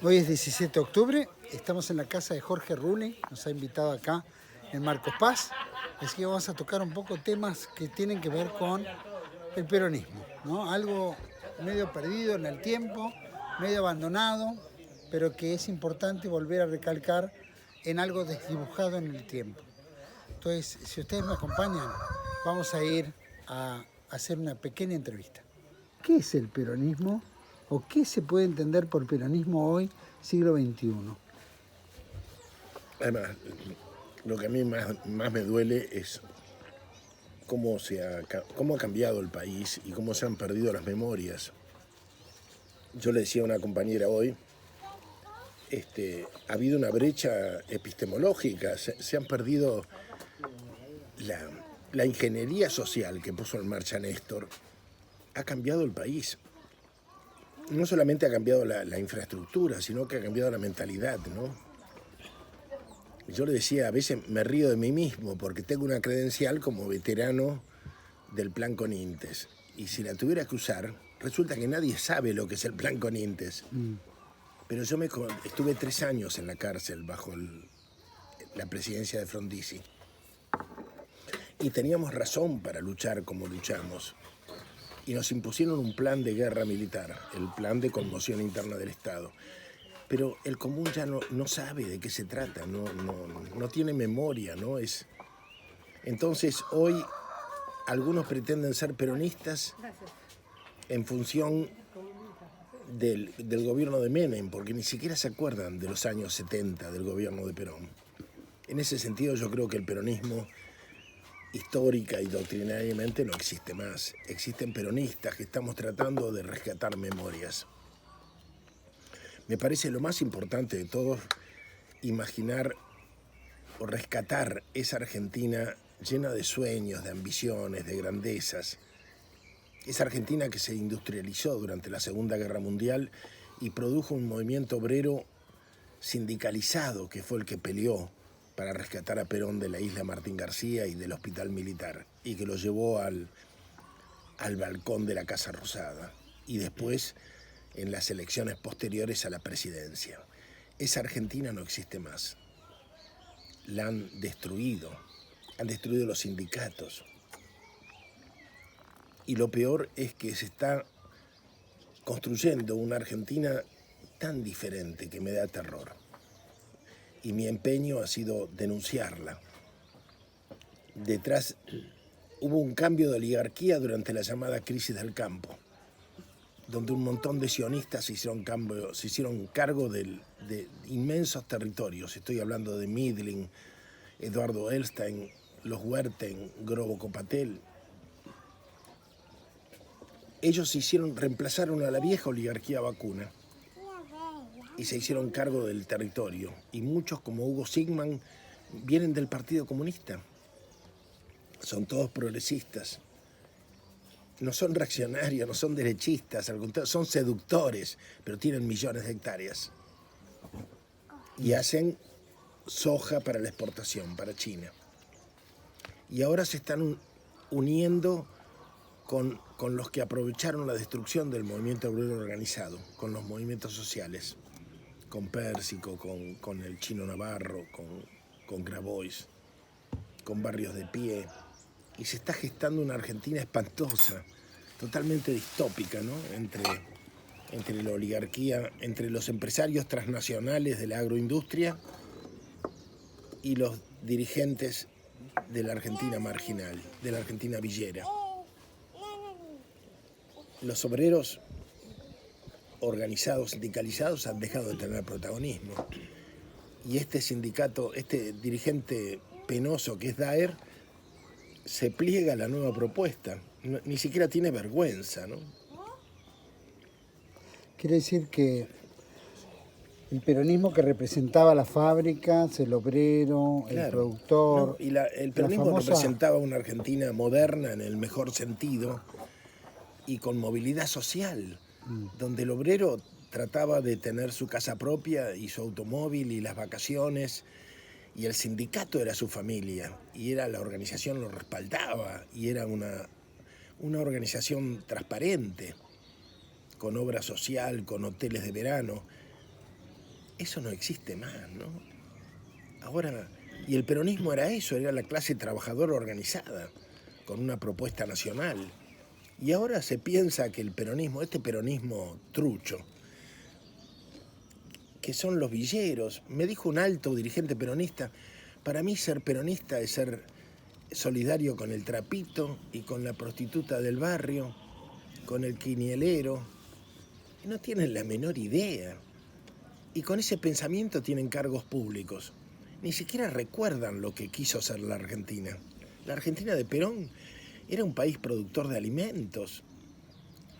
Hoy es 17 de octubre, estamos en la casa de Jorge Rulli, nos ha invitado acá en Marcos Paz, así que vamos a tocar un poco temas que tienen que ver con el peronismo, ¿no? Algo medio perdido en el tiempo, medio abandonado, pero que es importante volver a recalcar en algo desdibujado en el tiempo. Entonces, si ustedes me acompañan, vamos a ir a hacer una pequeña entrevista. ¿Qué es el peronismo o qué se puede entender por peronismo hoy, siglo XXI? Además, lo que a mí más me duele es cómo ha cambiado el país y cómo se han perdido las memorias. Yo le decía a una compañera hoy, ha habido una brecha epistemológica, se han perdido la ingeniería social que puso en marcha Néstor, ha cambiado el país. No solamente ha cambiado la infraestructura, sino que ha cambiado la mentalidad, ¿no? Yo le decía, a veces me río de mí mismo porque tengo una credencial como veterano del Plan Conintes. Y si la tuviera que usar, resulta que nadie sabe lo que es el Plan Conintes. Pero yo estuve 3 años en la cárcel bajo la presidencia de Frondizi. Y teníamos razón para luchar como luchamos. Y nos impusieron un plan de guerra militar, el plan de conmoción interna del Estado. Pero el común ya no sabe de qué se trata, no tiene memoria, ¿no? Entonces hoy algunos pretenden ser peronistas en función del gobierno de Menem, porque ni siquiera se acuerdan de los años 70 del gobierno de Perón. En ese sentido yo creo que el peronismo histórica y doctrinariamente no existe más. Existen peronistas que estamos tratando de rescatar memorias. Me parece lo más importante de todo imaginar o rescatar esa Argentina llena de sueños, de ambiciones, de grandezas. Esa Argentina que se industrializó durante la Segunda Guerra Mundial y produjo un movimiento obrero sindicalizado que fue el que peleó para rescatar a Perón de la isla Martín García y del Hospital Militar y que lo llevó al balcón de la Casa Rosada y después en las elecciones posteriores a la presidencia. Esa Argentina no existe más. La han destruido los sindicatos. Y lo peor es que se está construyendo una Argentina tan diferente que me da terror. Y mi empeño ha sido denunciarla. Detrás hubo un cambio de oligarquía durante la llamada crisis del campo, donde un montón de sionistas se hicieron cargo de inmensos territorios. Estoy hablando de Midling, Eduardo Elstein, los Huerten, Grobo Copatel. Ellos reemplazaron a la vieja oligarquía vacuna y se hicieron cargo del territorio. Y muchos, como Hugo Sigman, vienen del Partido Comunista. Son todos progresistas. No son reaccionarios, no son derechistas, al contrario, son seductores, pero tienen millones de hectáreas. Y hacen soja para la exportación, para China. Y ahora se están uniendo con los que aprovecharon la destrucción del movimiento obrero organizado, con los movimientos sociales, con Pérsico, con el Chino Navarro, con Grabois, con Barrios de Pie. Y se está gestando una Argentina espantosa, totalmente distópica, ¿no? Entre la oligarquía, entre los empresarios transnacionales de la agroindustria y los dirigentes de la Argentina marginal, de la Argentina villera. Los obreros organizados, sindicalizados, han dejado de tener protagonismo. Y este sindicato, este dirigente penoso que es Daer, se pliega a la nueva propuesta. Ni siquiera tiene vergüenza, ¿no? Quiere decir que el peronismo que representaba las fábricas, el obrero, el productor... ¿no? Y el peronismo representaba una Argentina moderna en el mejor sentido y con movilidad social, donde el obrero trataba de tener su casa propia y su automóvil y las vacaciones, y el sindicato era su familia, y era la organización lo respaldaba, y era una organización transparente, con obra social, con hoteles de verano. Eso no existe más, ¿no? Ahora, y el peronismo era eso, era la clase trabajadora organizada, con una propuesta nacional. Y ahora se piensa que el peronismo, este peronismo trucho, que son los villeros, me dijo un alto dirigente peronista, para mí ser peronista es ser solidario con el trapito y con la prostituta del barrio, con el quinielero, y no tienen la menor idea. Y con ese pensamiento tienen cargos públicos. Ni siquiera recuerdan lo que quiso ser la Argentina. La Argentina de Perón era un país productor de alimentos,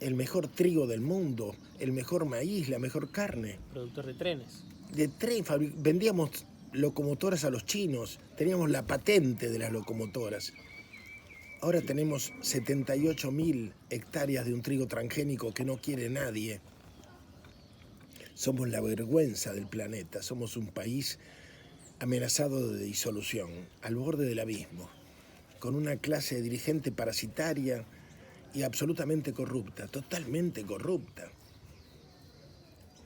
el mejor trigo del mundo, el mejor maíz, la mejor carne. Productor de trenes. De tren, vendíamos locomotoras a los chinos, teníamos la patente de las locomotoras. Ahora tenemos 78.000 hectáreas de un trigo transgénico que no quiere nadie. Somos la vergüenza del planeta, somos un país amenazado de disolución, al borde del abismo, con una clase dirigente parasitaria y absolutamente corrupta, totalmente corrupta,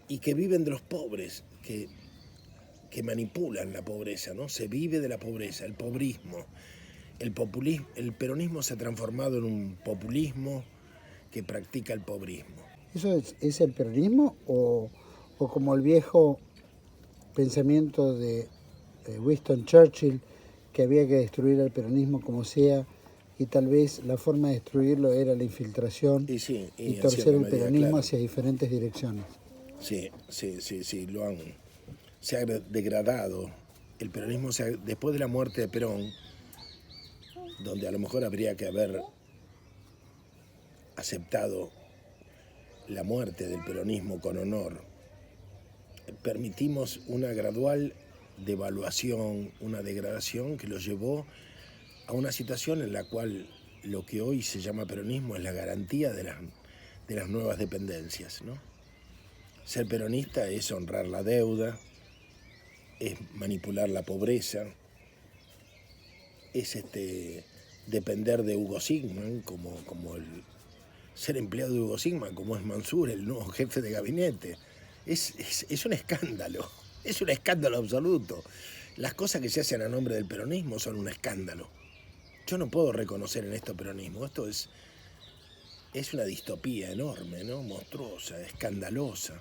y que viven de los pobres, que manipulan la pobreza, ¿no? Se vive de la pobreza, el pobrismo. El populismo, el peronismo se ha transformado en un populismo que practica el pobrismo. ¿Eso es el peronismo o como el viejo pensamiento de Winston Churchill, que había que destruir al peronismo como sea, y tal vez la forma de destruirlo era la infiltración y torcer el peronismo, claro, hacia diferentes direcciones? Sí, se ha degradado. El peronismo, después de la muerte de Perón, donde a lo mejor habría que haber aceptado la muerte del peronismo con honor, permitimos una gradual devaluación, una degradación que lo llevó a una situación en la cual lo que hoy se llama peronismo es la garantía de las nuevas dependencias, ¿no? Ser peronista es honrar la deuda, es manipular la pobreza, es depender de Hugo Sigman, como el ser empleado de Hugo Sigman, como es Mansur, el nuevo jefe de gabinete. Es un escándalo, es un escándalo absoluto. Las cosas que se hacen a nombre del peronismo son un escándalo. Yo no puedo reconocer en esto peronismo, esto es una distopía enorme, ¿no? Monstruosa, escandalosa.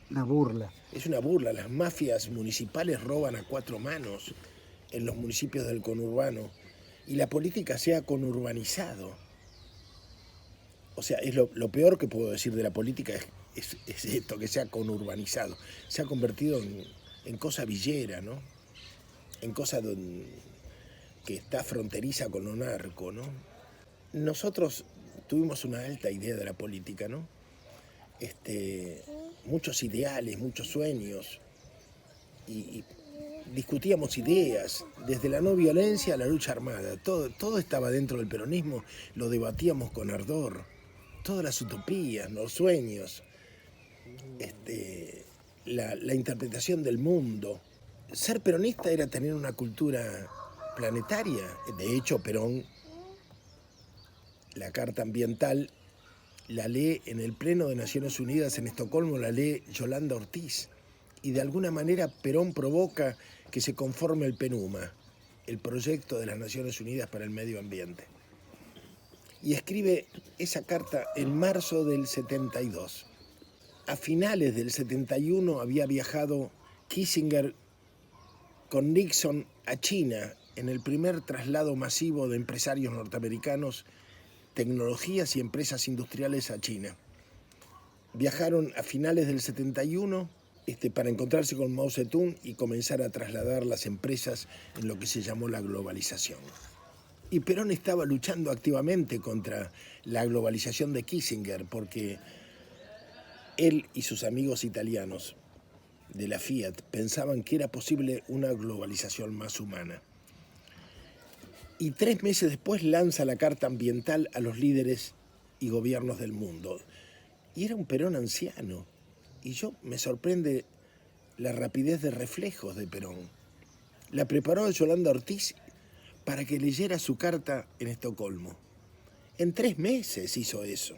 Una burla. Es una burla, las mafias municipales roban a cuatro manos en los municipios del conurbano y la política se ha conurbanizado. O sea, es lo peor que puedo decir de la política es esto, que se ha conurbanizado. Se ha convertido en cosa villera, ¿no? En cosa que está fronteriza con lo narco, ¿no? Nosotros tuvimos una alta idea de la política, ¿no? Muchos ideales, muchos sueños, y discutíamos ideas, desde la no violencia a la lucha armada. Todo estaba dentro del peronismo, lo debatíamos con ardor. Todas las utopías, los sueños, la interpretación del mundo. Ser peronista era tener una cultura planetaria. De hecho, Perón, la Carta Ambiental, la lee en el Pleno de Naciones Unidas en Estocolmo, la lee Yolanda Ortiz. Y de alguna manera Perón provoca que se conforme el PNUMA, el proyecto de las Naciones Unidas para el Medio Ambiente. Y escribe esa carta en marzo del 72. A finales del 71 había viajado Kissinger con Nixon a China en el primer traslado masivo de empresarios norteamericanos, tecnologías y empresas industriales a China. Viajaron a finales del 71 para encontrarse con Mao Zedong y comenzar a trasladar las empresas en lo que se llamó la globalización. Y Perón estaba luchando activamente contra la globalización de Kissinger, porque él y sus amigos italianos de la Fiat pensaban que era posible una globalización más humana. Y 3 meses después lanza la Carta Ambiental a los líderes y gobiernos del mundo. Y era un Perón anciano. Y me sorprende la rapidez de reflejos de Perón. La preparó Yolanda Ortiz para que leyera su carta en Estocolmo. En 3 meses hizo eso.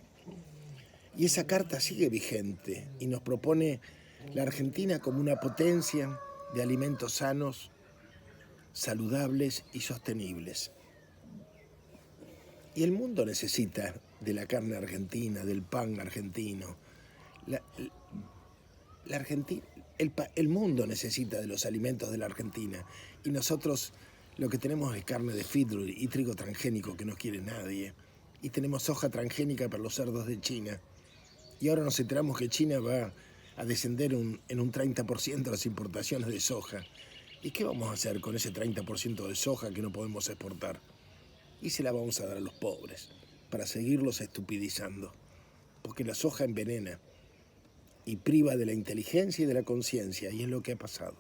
Y esa carta sigue vigente y nos propone la Argentina como una potencia de alimentos sanos, saludables y sostenibles. Y el mundo necesita de la carne argentina, del pan argentino. El mundo necesita de los alimentos de la Argentina. Y nosotros lo que tenemos es carne de feedlot y trigo transgénico que no quiere nadie. Y tenemos soja transgénica para los cerdos de China. Y ahora nos enteramos que China va a descender en un 30% las importaciones de soja. ¿Y qué vamos a hacer con ese 30% de soja que no podemos exportar? Y se la vamos a dar a los pobres, para seguirlos estupidizando. Porque la soja envenena y priva de la inteligencia y de la conciencia, y es lo que ha pasado.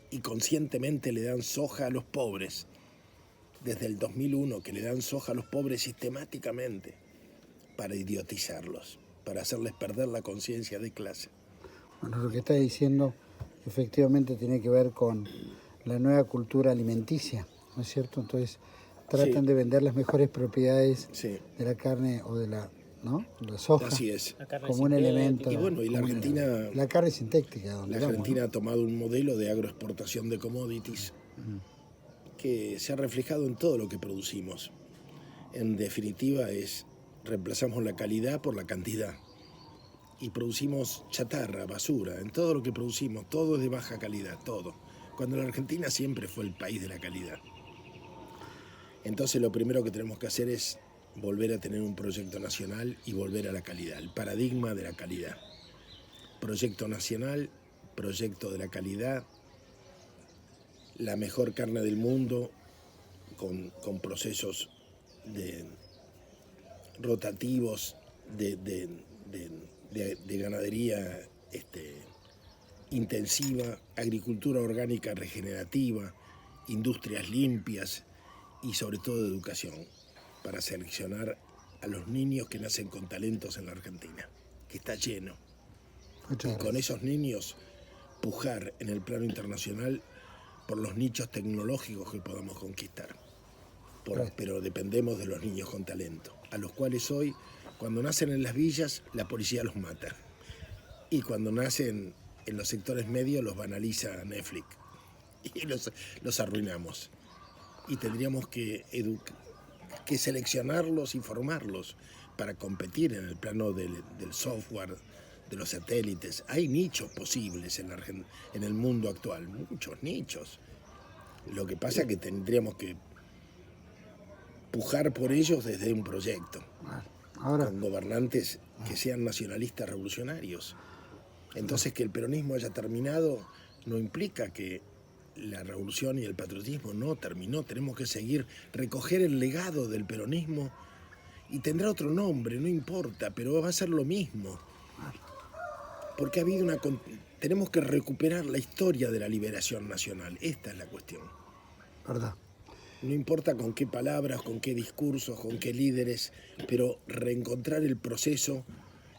Y conscientemente le dan soja a los pobres. Desde el 2001 que le dan soja a los pobres sistemáticamente para idiotizarlos, para hacerles perder la conciencia de clase. Bueno, lo que está diciendo efectivamente tiene que ver con la nueva cultura alimenticia, ¿no es cierto? Entonces tratan de vender las mejores propiedades de la carne o de la, ¿no? La soja. Así es. Como un elemento. Y bueno, y la Argentina... La carne sintética. La Argentina ha tomado un modelo de agroexportación de commodities que se ha reflejado en todo lo que producimos. En definitiva reemplazamos la calidad por la cantidad. Y producimos chatarra, basura, en todo lo que producimos, todo es de baja calidad, todo. Cuando la Argentina siempre fue el país de la calidad. Entonces lo primero que tenemos que hacer es volver a tener un proyecto nacional y volver a la calidad, el paradigma de la calidad. Proyecto nacional, proyecto de la calidad, la mejor carne del mundo con procesos rotativos de ganadería intensiva, agricultura orgánica regenerativa, industrias limpias y sobre todo de educación, para seleccionar a los niños que nacen con talentos en la Argentina, que está lleno. Y con esos niños pujar en el plano internacional por los nichos tecnológicos que podamos conquistar. Pero dependemos de los niños con talento, a los cuales hoy, cuando nacen en las villas, la policía los mata. Y cuando nacen en los sectores medios, los banaliza Netflix. Y los arruinamos. Y tendríamos que seleccionarlos y formarlos para competir en el plano del software, de los satélites. Hay nichos posibles en el mundo actual, muchos nichos. Lo que pasa es que tendríamos que pujar por ellos desde un proyecto, con gobernantes que sean nacionalistas revolucionarios. Entonces, que el peronismo haya terminado no implica que la revolución y el patriotismo no terminó. Tenemos que seguir, recoger el legado del peronismo y tendrá otro nombre, no importa, pero va a ser lo mismo. Porque tenemos que recuperar la historia de la liberación nacional. Esta es la cuestión. ¿Verdad? No importa con qué palabras, con qué discursos, con qué líderes, pero reencontrar el proceso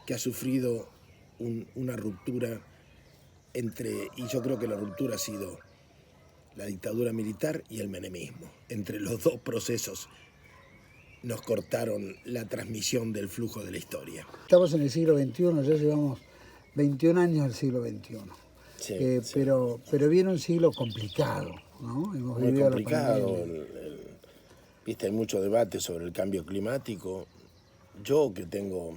que ha sufrido una ruptura y yo creo que la ruptura ha sido la dictadura militar y el menemismo. Entre los dos procesos nos cortaron la transmisión del flujo de la historia. Estamos en el siglo XXI, ya llevamos 21 años del siglo XXI. Sí, pero viene un siglo complicado, ¿no? Hemos muy complicado. Viste, hay mucho debate sobre el cambio climático. Yo que tengo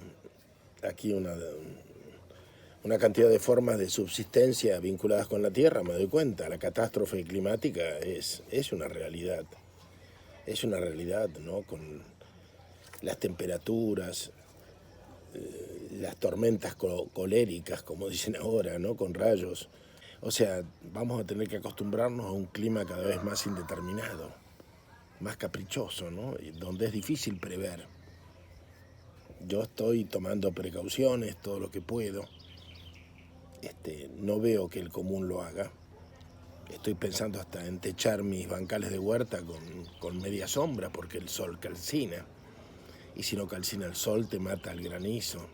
aquí una cantidad de formas de subsistencia vinculadas con la tierra, me doy cuenta, la catástrofe climática es una realidad. Es una realidad, ¿no? Con las temperaturas, las tormentas coléricas, como dicen ahora, ¿no? Con rayos. O sea, vamos a tener que acostumbrarnos a un clima cada vez más indeterminado, más caprichoso, ¿no? Donde es difícil prever. Yo estoy tomando precauciones, todo lo que puedo. No veo que el común lo haga. Estoy pensando hasta en techar mis bancales de huerta con media sombra porque el sol calcina. Y si no calcina el sol, te mata el granizo.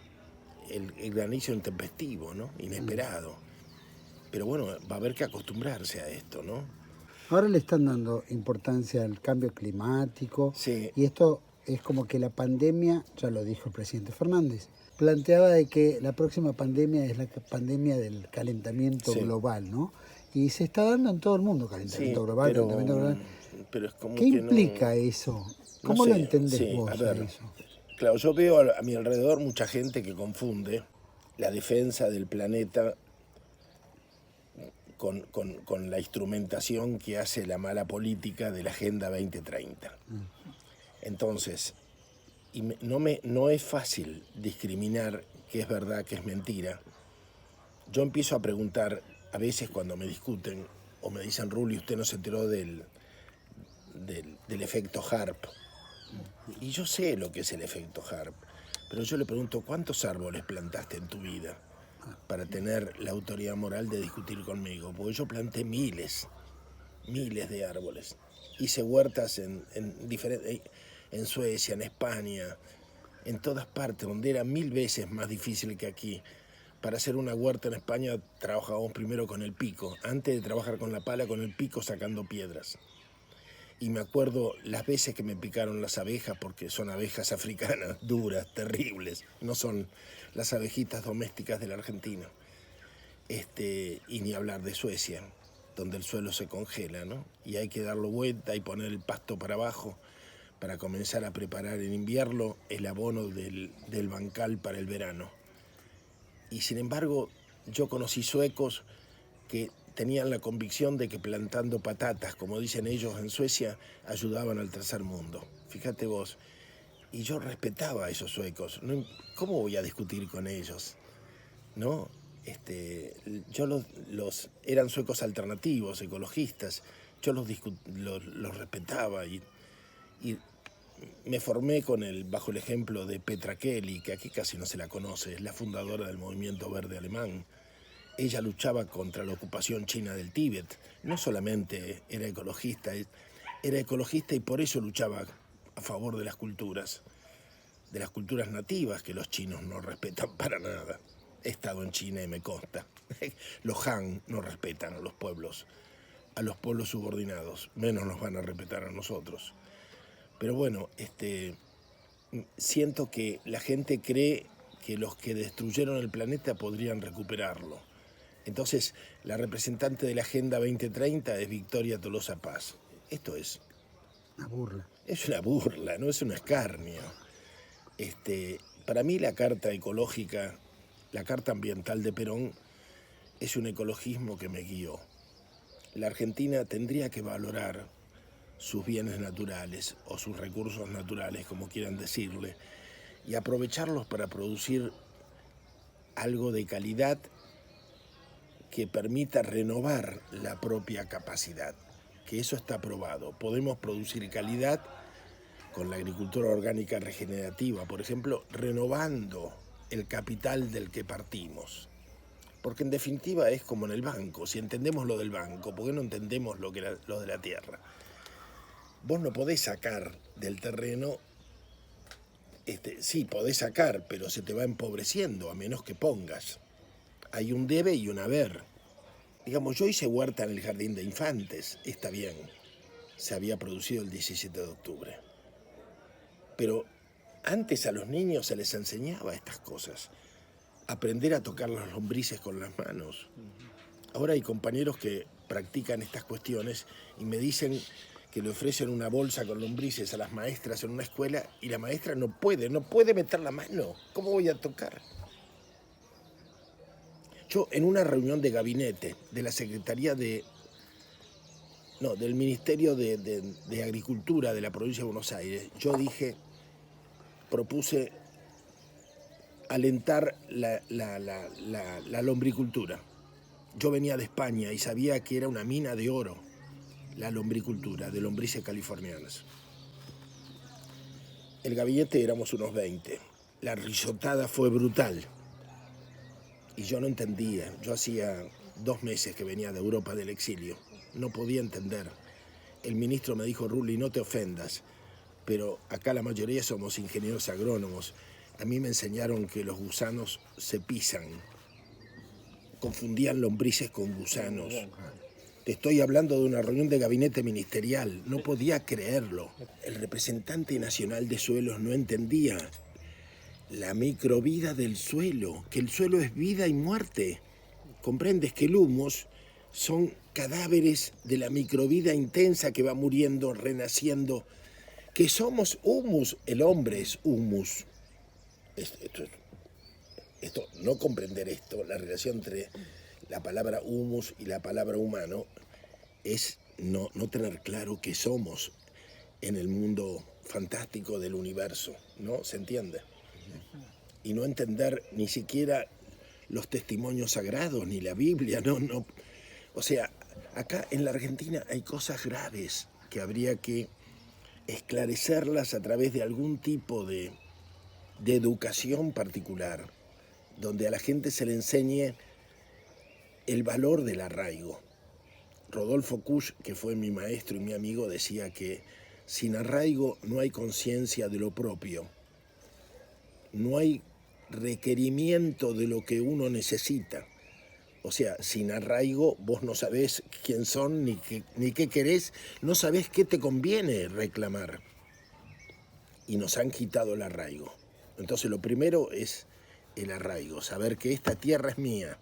El granizo intempestivo, ¿no? Inesperado. Pero bueno, va a haber que acostumbrarse a esto, ¿no? Ahora le están dando importancia al cambio climático. Sí. Y esto es como que la pandemia, ya lo dijo el presidente Fernández, planteaba de que la próxima pandemia es la pandemia del calentamiento Sí. global, ¿no? Y se está dando en todo el mundo calentamiento global, calentamiento global. pero es como ¿Qué que implica no... eso? No ¿Cómo lo sé, entendés sí, vos a a ver, eso? claro, yo veo a mi alrededor mucha gente que confunde la defensa del planeta con la instrumentación que hace la mala política de la Agenda 2030. Entonces, no es fácil discriminar qué es verdad, qué es mentira. Yo empiezo a preguntar, a veces cuando me discuten o me dicen, Rulli, usted no se enteró del efecto HARP. Y yo sé lo que es el efecto HARP, pero yo le pregunto, ¿cuántos árboles plantaste en tu vida para tener la autoridad moral de discutir conmigo? Porque yo planté miles de árboles. Hice huertas en Suecia, en España, en todas partes, donde era 1000 veces más difícil que aquí. Para hacer una huerta en España trabajábamos primero con el pico, antes de trabajar con la pala, con el pico sacando piedras. Y me acuerdo las veces que me picaron las abejas, porque son abejas africanas, duras, terribles, no son las abejitas domésticas de la Argentina. Y ni hablar de Suecia, donde el suelo se congela, ¿no? Y hay que darlo vuelta y poner el pasto para abajo para comenzar a preparar en invierno el abono del bancal para el verano. Y sin embargo, yo conocí suecos que tenían la convicción de que plantando patatas, como dicen ellos en Suecia, ayudaban al tercer mundo. Fíjate vos. Y yo respetaba a esos suecos. ¿Cómo voy a discutir con ellos? ¿No? Eran suecos alternativos, ecologistas. Yo los respetaba y me formé bajo el ejemplo de Petra Kelly, que aquí casi no se la conoce, es la fundadora del movimiento verde alemán. Ella luchaba contra la ocupación china del Tíbet. No solamente era ecologista y por eso luchaba a favor de las culturas nativas que los chinos no respetan para nada. He estado en China y me consta. Los Han no respetan a los pueblos subordinados, menos nos van a respetar a nosotros. Pero bueno, siento que la gente cree que los que destruyeron el planeta podrían recuperarlo. Entonces, la representante de la Agenda 2030 es Victoria Tolosa Paz. Esto es Una burla. Es una burla, no es un escarnio. Para mí la carta ecológica, la carta ambiental de Perón, es un ecologismo que me guió. La Argentina tendría que valorar sus bienes naturales o sus recursos naturales, como quieran decirle, y aprovecharlos para producir algo de calidad que permita renovar la propia capacidad, que eso está probado. Podemos producir calidad con la agricultura orgánica regenerativa, por ejemplo, renovando el capital del que partimos. Porque en definitiva es como en el banco. Si entendemos lo del banco, ¿por qué no entendemos lo de la tierra? Vos no podés sacar del terreno, sí, podés sacar, pero se te va empobreciendo a menos que pongas. Hay un debe y un haber. Digamos, yo hice huerta en el jardín de infantes, está bien, se había producido el 17 de octubre. Pero antes a los niños se les enseñaba estas cosas, aprender a tocar las lombrices con las manos. Ahora hay compañeros que practican estas cuestiones y me dicen que le ofrecen una bolsa con lombrices a las maestras en una escuela y la maestra no puede meter la mano. ¿Cómo voy a tocar? Yo en una reunión de gabinete de la Secretaría del Ministerio de Agricultura de la provincia de Buenos Aires, yo propuse alentar la lombricultura. Yo venía de España y sabía que era una mina de oro la lombricultura, de lombrices californianas. El gabinete éramos unos 20. La risotada fue brutal. Y yo no entendía. Yo hacía 2 meses que venía de Europa del exilio. No podía entender. El ministro me dijo, Rulli, no te ofendas, pero acá la mayoría somos ingenieros agrónomos. A mí me enseñaron que los gusanos se pisan. Confundían lombrices con gusanos. Te estoy hablando de una reunión de gabinete ministerial. No podía creerlo. El representante nacional de suelos no entendía la microvida del suelo, que el suelo es vida y muerte. Comprendes que el humus son cadáveres de la microvida intensa que va muriendo, renaciendo, que somos humus, el hombre es humus. Esto, no comprender esto, la relación entre la palabra humus y la palabra humano, es no tener claro que somos en el mundo fantástico del universo, ¿no? ¿Se entiende? Y no entender ni siquiera los testimonios sagrados, ni la Biblia, no. O sea, acá en la Argentina hay cosas graves que habría que esclarecerlas a través de algún tipo de educación particular, donde a la gente se le enseñe el valor del arraigo. Rodolfo Kusch, que fue mi maestro y mi amigo, decía que sin arraigo no hay conciencia de lo propio, no hay requerimiento de lo que uno necesita. O sea, sin arraigo vos no sabés quién son ni qué querés, no sabés qué te conviene reclamar. Y nos han quitado el arraigo. Entonces lo primero es el arraigo, saber que esta tierra es mía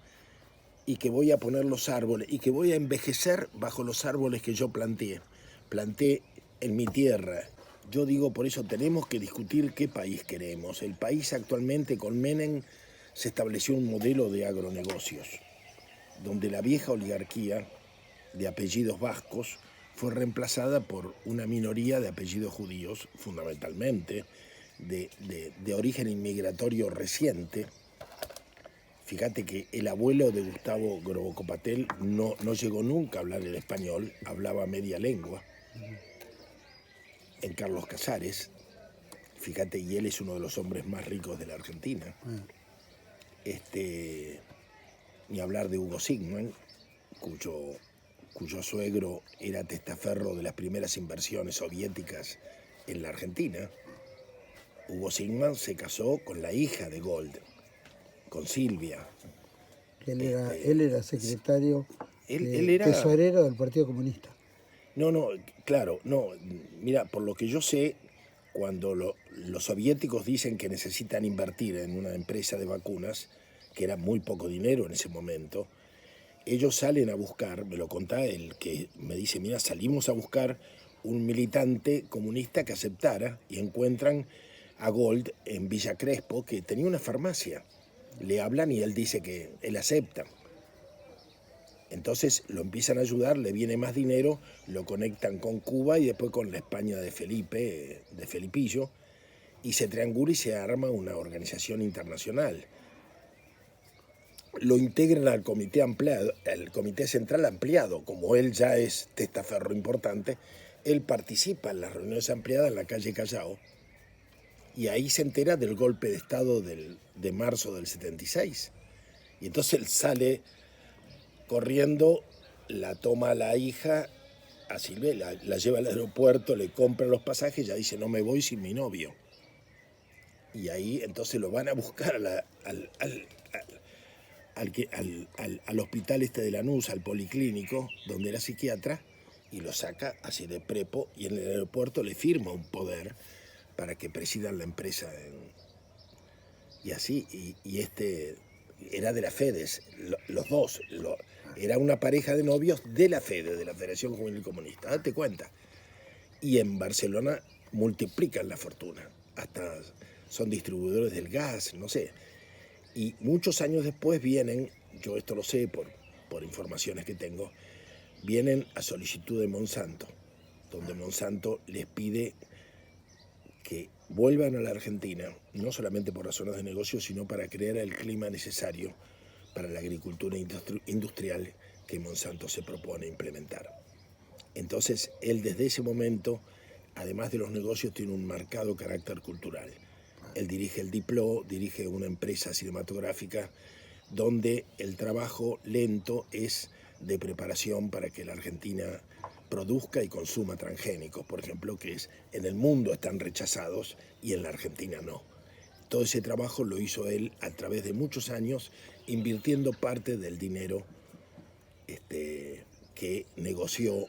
y que voy a poner los árboles y que voy a envejecer bajo los árboles que yo planté en mi tierra. Yo digo, por eso tenemos que discutir qué país queremos. El país actualmente con Menem se estableció un modelo de agronegocios, donde la vieja oligarquía de apellidos vascos fue reemplazada por una minoría de apellidos judíos, fundamentalmente, de origen inmigratorio reciente. Fíjate que el abuelo de Gustavo Grobocopatel no llegó nunca a hablar el español, hablaba media lengua. En Carlos Casares, fíjate, y él es uno de los hombres más ricos de la Argentina. Ni hablar de Hugo Sigman, cuyo suegro era testaferro de las primeras inversiones soviéticas en la Argentina. Hugo Sigman se casó con la hija de Gold, con Silvia. Él era secretario, él era tesorero del Partido Comunista. Claro, mira, por lo que yo sé, cuando los soviéticos dicen que necesitan invertir en una empresa de vacunas, que era muy poco dinero en ese momento, ellos salen a buscar, me lo contá él, que me dice, mira, salimos a buscar un militante comunista que aceptara, y encuentran a Gold en Villa Crespo, que tenía una farmacia. Le hablan y él dice que él acepta. Entonces lo empiezan a ayudar, le viene más dinero, lo conectan con Cuba y después con la España de Felipe, de Felipillo, y se triangula y se arma una organización internacional. Lo integran al comité ampliado, al comité central ampliado. Como él ya es testaferro importante, él participa en las reuniones ampliadas en la calle Callao, y ahí se entera del golpe de Estado de marzo del 76. Y entonces él sale corriendo, la toma a la hija, a Silvia, la lleva al aeropuerto, le compra los pasajes, ella dice, no me voy sin mi novio. Y ahí entonces lo van a buscar al hospital de Lanús, al policlínico, donde era psiquiatra, y lo saca así de prepo, y en el aeropuerto le firma un poder para que presidan la empresa. Y así, y era de la FEDES, los dos, era una pareja de novios de la FEDES, de la Federación Juvenil Comunista, date cuenta. Y en Barcelona multiplican la fortuna, hasta son distribuidores del gas, no sé. Y muchos años después vienen, yo esto lo sé por informaciones que tengo, vienen a solicitud de Monsanto, donde Monsanto les pide que vuelvan a la Argentina, no solamente por razones de negocio, sino para crear el clima necesario para la agricultura industrial que Monsanto se propone implementar. Entonces, él desde ese momento, además de los negocios, tiene un marcado carácter cultural. Él dirige el Diplo, dirige una empresa cinematográfica donde el trabajo lento es de preparación para que la Argentina produzca y consuma transgénicos, por ejemplo, que en el mundo están rechazados y en la Argentina no. Todo ese trabajo lo hizo él a través de muchos años, invirtiendo parte del dinero que negoció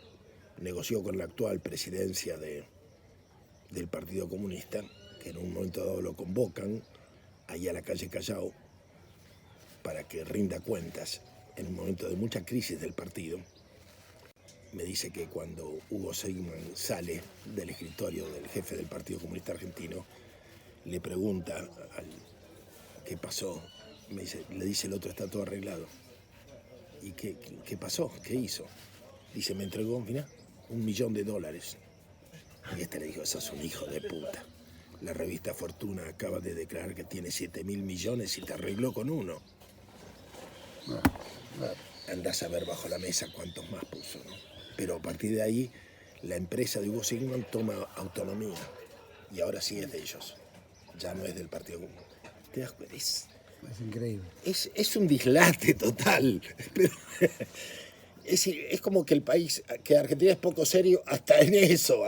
con la actual presidencia del Partido Comunista, que en un momento dado lo convocan ahí a la calle Callao para que rinda cuentas en un momento de mucha crisis del partido. Me dice que cuando Hugo Sigman sale del escritorio del jefe del Partido Comunista Argentino, le pregunta qué pasó. Le dice el otro, está todo arreglado. ¿Y qué pasó? ¿Qué hizo? Dice, me entregó, mirá, $1 millón. Y este le dijo, sos un hijo de puta. La revista Fortuna acaba de declarar que tiene 7.000 millones y te arregló con uno. Andás a ver bajo la mesa cuántos más puso, ¿no? Pero a partir de ahí, la empresa de Hugo Sigman toma autonomía. Y ahora sí es de ellos. Ya no es del Partido Comunista. ¿Te das cuenta? Es increíble. Es un dislate total. Pero, es como que el país, que Argentina es poco serio hasta en eso.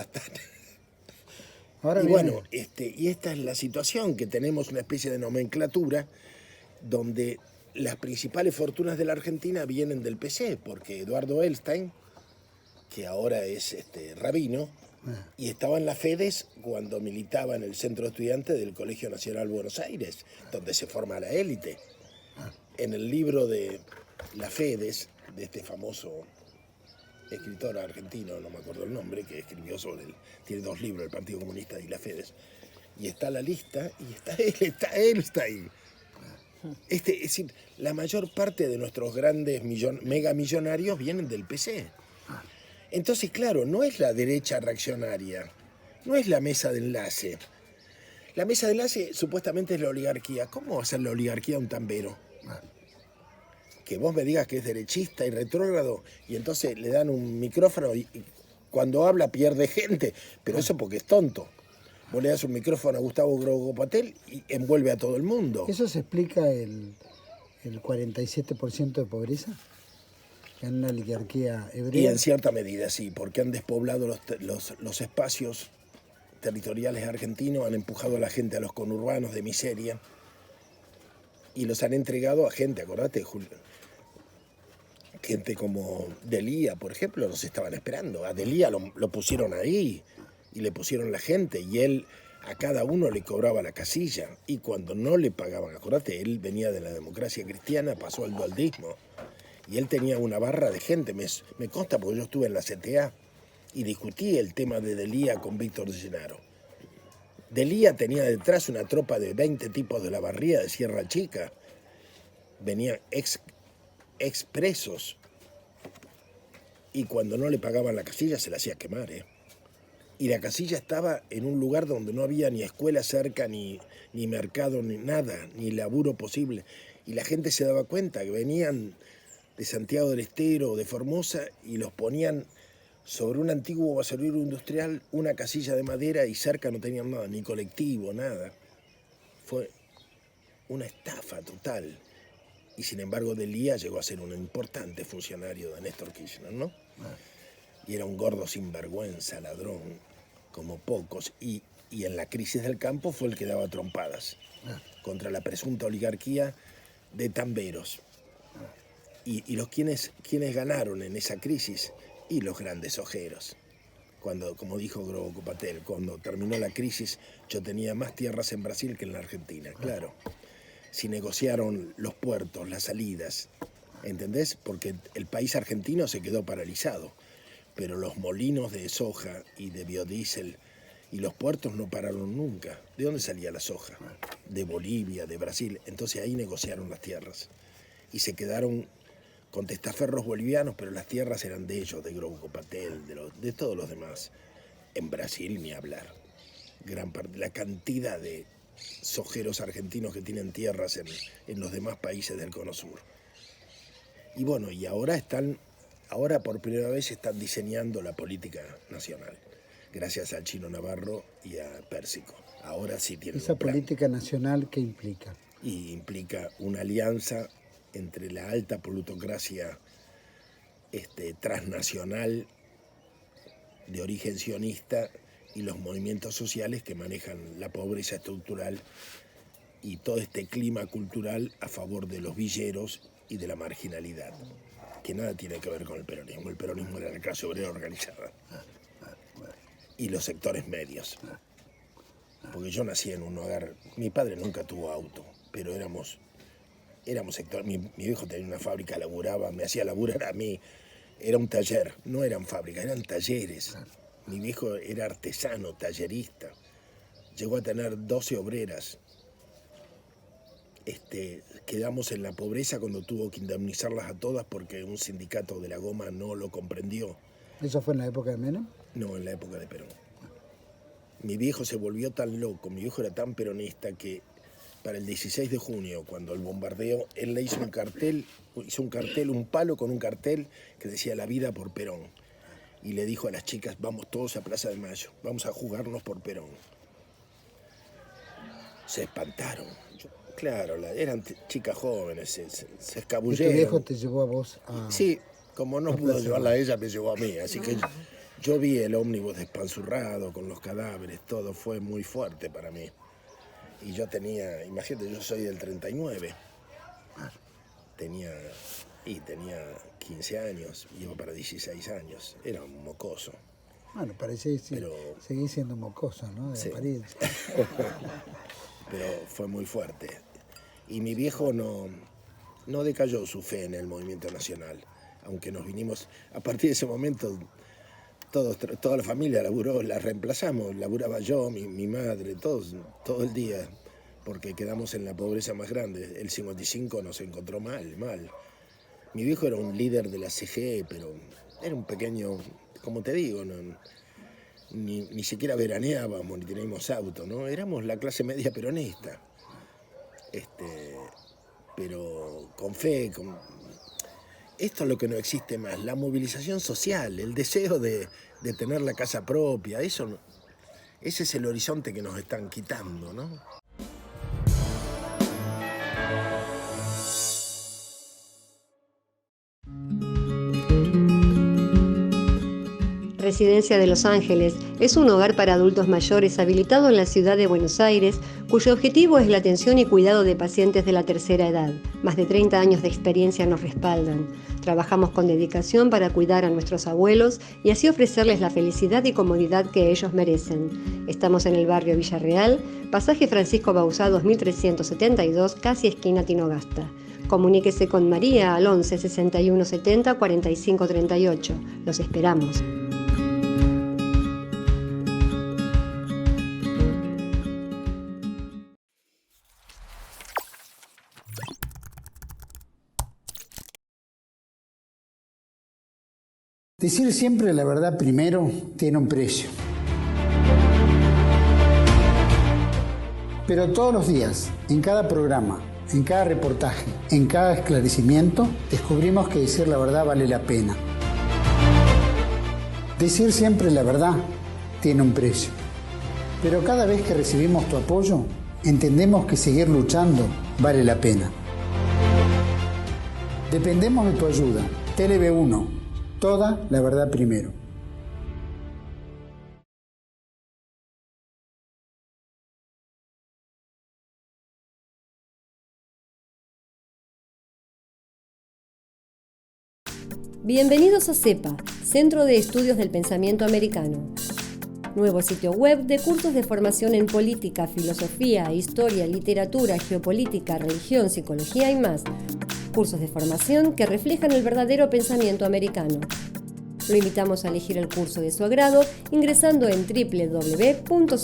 Ahora y viene... bueno, y esta es la situación, que tenemos una especie de nomenclatura donde las principales fortunas de la Argentina vienen del PC, porque Eduardo Elstein, que ahora es rabino, y estaba en la FEDES cuando militaba en el centro de estudiantes del Colegio Nacional Buenos Aires, donde se forma la élite. En el libro de la FEDES, de este famoso escritor argentino, no me acuerdo el nombre, que escribió tiene 2 libros, El Partido Comunista y la FEDES, y está la lista, y está Elstein. Es decir, la mayor parte de nuestros grandes megamillonarios vienen del PC. Entonces, claro, no es la derecha reaccionaria, no es la mesa de enlace. La mesa de enlace supuestamente es la oligarquía. ¿Cómo va a ser la oligarquía un tambero? Que vos me digas que es derechista y retrógrado, y entonces le dan un micrófono y cuando habla pierde gente, pero eso porque es tonto. Vos le das un micrófono a Gustavo Grogo Patel y envuelve a todo el mundo. ¿Eso se explica el 47% de pobreza? En una oligarquía hebrea. Y en cierta medida sí, porque han despoblado los espacios territoriales argentinos, han empujado a la gente a los conurbanos de miseria y los han entregado a gente, acordate, Julio, gente como Delía, por ejemplo, los estaban esperando. A Delía lo pusieron ahí y le pusieron la gente y él a cada uno le cobraba la casilla y cuando no le pagaban, acordate, él venía de la democracia cristiana, pasó al dualdismo. Y él tenía una barra de gente, me consta porque yo estuve en la CTA y discutí el tema de Delía con Víctor de Llenaro. Delía tenía detrás una tropa de 20 tipos de la barría de Sierra Chica. Venían expresos. Y cuando no le pagaban la casilla se la hacía quemar, Y la casilla estaba en un lugar donde no había ni escuela cerca, ni mercado, ni nada, ni laburo posible. Y la gente se daba cuenta que venían de Santiago del Estero o de Formosa y los ponían sobre un antiguo basurero industrial, una casilla de madera y cerca no tenían nada, ni colectivo, nada. Fue una estafa total. Y sin embargo Delía llegó a ser un importante funcionario de Néstor Kirchner, ¿no? Y era un gordo sinvergüenza, ladrón, como pocos. Y en la crisis del campo fue el que daba trompadas contra la presunta oligarquía de tamberos. Y quienes ganaron en esa crisis, y los grandes ojeros. Cuando, como dijo Grogo Patel, cuando terminó la crisis, yo tenía más tierras en Brasil que en la Argentina, claro. Si negociaron los puertos, las salidas, ¿entendés? Porque el país argentino se quedó paralizado, pero los molinos de soja y de biodiesel y los puertos no pararon nunca. ¿De dónde salía la soja? De Bolivia, de Brasil. Entonces ahí negociaron las tierras y se quedaron con testaferros bolivianos, pero las tierras eran de ellos, de Grogo Patel, de todos los demás. En Brasil ni hablar. Gran parte, la cantidad de sojeros argentinos que tienen tierras en los demás países del Cono Sur. Y bueno, y ahora por primera vez están diseñando la política nacional, gracias al Chino Navarro y a Pérsico. Ahora sí tienen ¿Esa un plan. política nacional qué implica? Y implica una alianza entre la alta plutocracia transnacional de origen sionista y los movimientos sociales que manejan la pobreza estructural y todo este clima cultural a favor de los villeros y de la marginalidad, que nada tiene que ver con el peronismo. El peronismo era la clase obrera organizada y los sectores medios. Porque yo nací en un hogar, mi padre nunca tuvo auto, pero éramos sector. Mi viejo tenía una fábrica, laburaba, me hacía laburar a mí. Era un taller, no eran fábricas, eran talleres. Mi viejo era artesano, tallerista. Llegó a tener 12 obreras. Quedamos en la pobreza cuando tuvo que indemnizarlas a todas porque un sindicato de la goma no lo comprendió. ¿Eso fue en la época de Menem? No, en la época de Perón. Mi viejo se volvió tan loco, mi viejo era tan peronista que para el 16 de junio, cuando el bombardeo, él le hizo un cartel, un palo con un cartel que decía "La vida por Perón". Y le dijo a las chicas, vamos todos a Plaza de Mayo, vamos a jugarnos por Perón. Se espantaron. Claro, eran chicas jóvenes, se escabulleron. ¿Y tu viejo te llevó a vos a...? Sí, como no pudo llevarla a ella, me llevó a mí. Así que yo vi el ómnibus despanzurrado con los cadáveres, todo fue muy fuerte para mí. Y yo tenía, imagínate, yo soy del 39. Tenía 15 años, iba para 16 años. Era un mocoso. Bueno, parece que pero, seguís siendo mocoso, ¿no? De sí. apariencia. Pero fue muy fuerte. Y mi viejo no decayó su fe en el movimiento nacional. Aunque nos vinimos, a partir de ese momento, toda la familia laburó, la reemplazamos. Laburaba yo, mi madre, todos, todo el día, porque quedamos en la pobreza más grande. El 55 nos encontró mal. Mi viejo era un líder de la CGE, pero era un pequeño, como te digo, ni siquiera veraneábamos, ni teníamos auto, ¿no? Éramos la clase media peronista. Pero con fe, esto es lo que no existe más, la movilización social, el deseo de tener la casa propia, ese es el horizonte que nos están quitando, ¿no? Residencia de Los Ángeles es un hogar para adultos mayores habilitado en la ciudad de Buenos Aires, cuyo objetivo es la atención y cuidado de pacientes de la tercera edad. Más de 30 años de experiencia nos respaldan. Trabajamos con dedicación para cuidar a nuestros abuelos y así ofrecerles la felicidad y comodidad que ellos merecen. Estamos en el barrio Villarreal, pasaje Francisco Bauzá 2372, casi esquina Tinogasta. Comuníquese con María al 11 61 70 45 38. Los esperamos. Decir siempre la verdad primero tiene un precio. Pero todos los días, en cada programa, en cada reportaje, en cada esclarecimiento, descubrimos que decir la verdad vale la pena. Decir siempre la verdad tiene un precio. Pero cada vez que recibimos tu apoyo, entendemos que seguir luchando vale la pena. Dependemos de tu ayuda. TLV1. Toda la verdad primero. Bienvenidos a CEPA, Centro de Estudios del Pensamiento Americano. Nuevo sitio web de cursos de formación en política, filosofía, historia, literatura, geopolítica, religión, psicología y más. Cursos de formación que reflejan el verdadero pensamiento americano. Lo invitamos a elegir el curso de su agrado ingresando en www.cepa.la.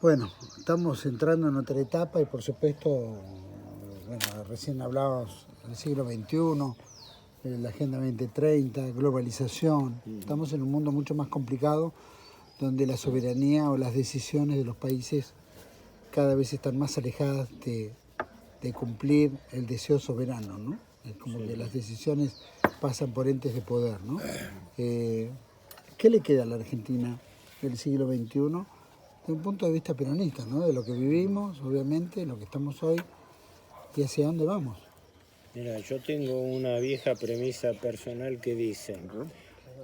Bueno, estamos entrando en otra etapa y por supuesto, bueno, recién hablábamos del siglo XXI, la Agenda 2030, globalización. Estamos en un mundo mucho más complicado donde la soberanía o las decisiones de los países cada vez están más alejadas de cumplir el deseo soberano, ¿no? Es como que las decisiones pasan por entes de poder, ¿no? ¿Qué le queda a la Argentina del siglo XXI? De un punto de vista peronista, ¿no? De lo que vivimos, obviamente, lo que estamos hoy y hacia dónde vamos. Mira, yo tengo una vieja premisa personal que dice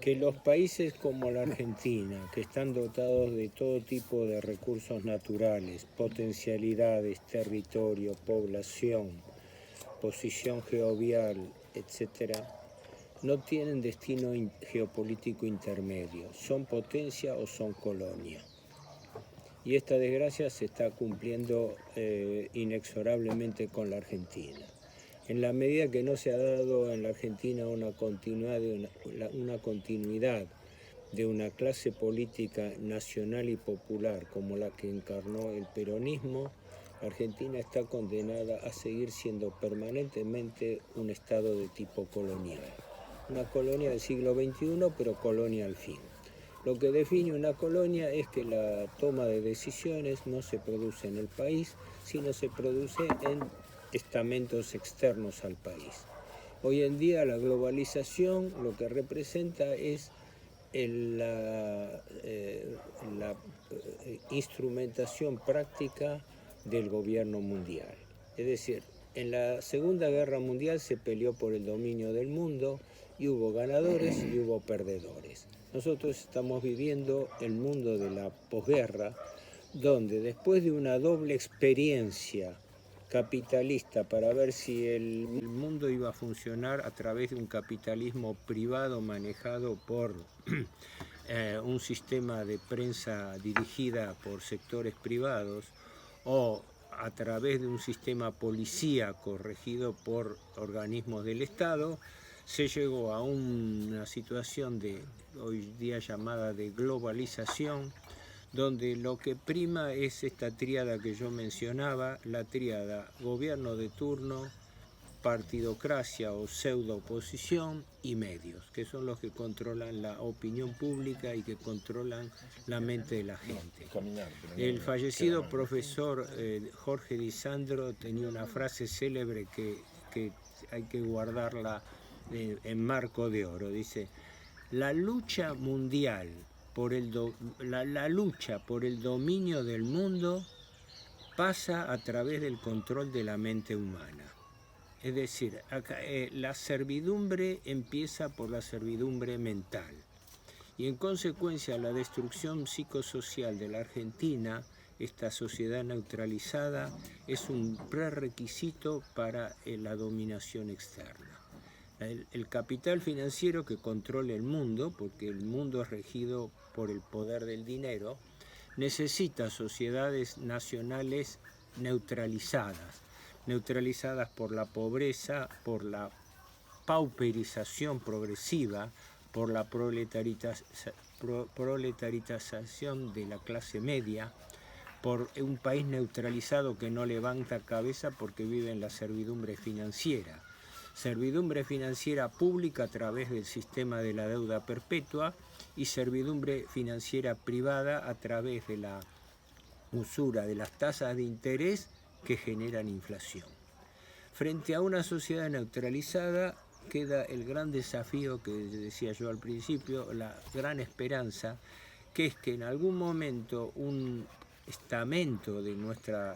que los países como la Argentina, que están dotados de todo tipo de recursos naturales, potencialidades, territorio, población, posición geovial, etc., no tienen destino geopolítico intermedio, son potencia o son colonia. Y esta desgracia se está cumpliendo inexorablemente con la Argentina. En la medida que no se ha dado en la Argentina una continuidad de una clase política nacional y popular como la que encarnó el peronismo, Argentina está condenada a seguir siendo permanentemente un estado de tipo colonial. Una colonia del siglo XXI, pero colonia al fin. Lo que define una colonia es que la toma de decisiones no se produce en el país, sino se produce en estamentos externos al país. Hoy en día la globalización lo que representa es la instrumentación práctica del gobierno mundial. Es decir, en la Segunda Guerra Mundial se peleó por el dominio del mundo y hubo ganadores y hubo perdedores. Nosotros estamos viviendo el mundo de la posguerra, donde después de una doble experiencia capitalista para ver si el mundo iba a funcionar a través de un capitalismo privado manejado por un sistema de prensa dirigida por sectores privados o a través de un sistema policíaco regido por organismos del Estado, se llegó a una situación de hoy día llamada de globalización, donde lo que prima es esta tríada que yo mencionaba, la tríada gobierno de turno, partidocracia o pseudo-oposición y medios, que son los que controlan la opinión pública y que controlan la mente de la gente. El fallecido profesor Jorge Di Sandro tenía una frase célebre que hay que guardarla en marco de oro. Dice: la lucha mundial la lucha por el dominio del mundo pasa a través del control de la mente humana. Es decir, acá, la servidumbre empieza por la servidumbre mental. Y en consecuencia la destrucción psicosocial de la Argentina, esta sociedad neutralizada, es un prerequisito para la dominación externa. El capital financiero que controla el mundo, porque el mundo es regido por el poder del dinero, necesita sociedades nacionales neutralizadas por la pobreza, por la pauperización progresiva, por la proletarización de la clase media, por un país neutralizado que no levanta cabeza porque vive en la servidumbre financiera pública a través del sistema de la deuda perpetua y servidumbre financiera privada a través de la usura de las tasas de interés que generan inflación. Frente a una sociedad neutralizada queda el gran desafío que decía yo al principio, la gran esperanza, que es que en algún momento un estamento de nuestras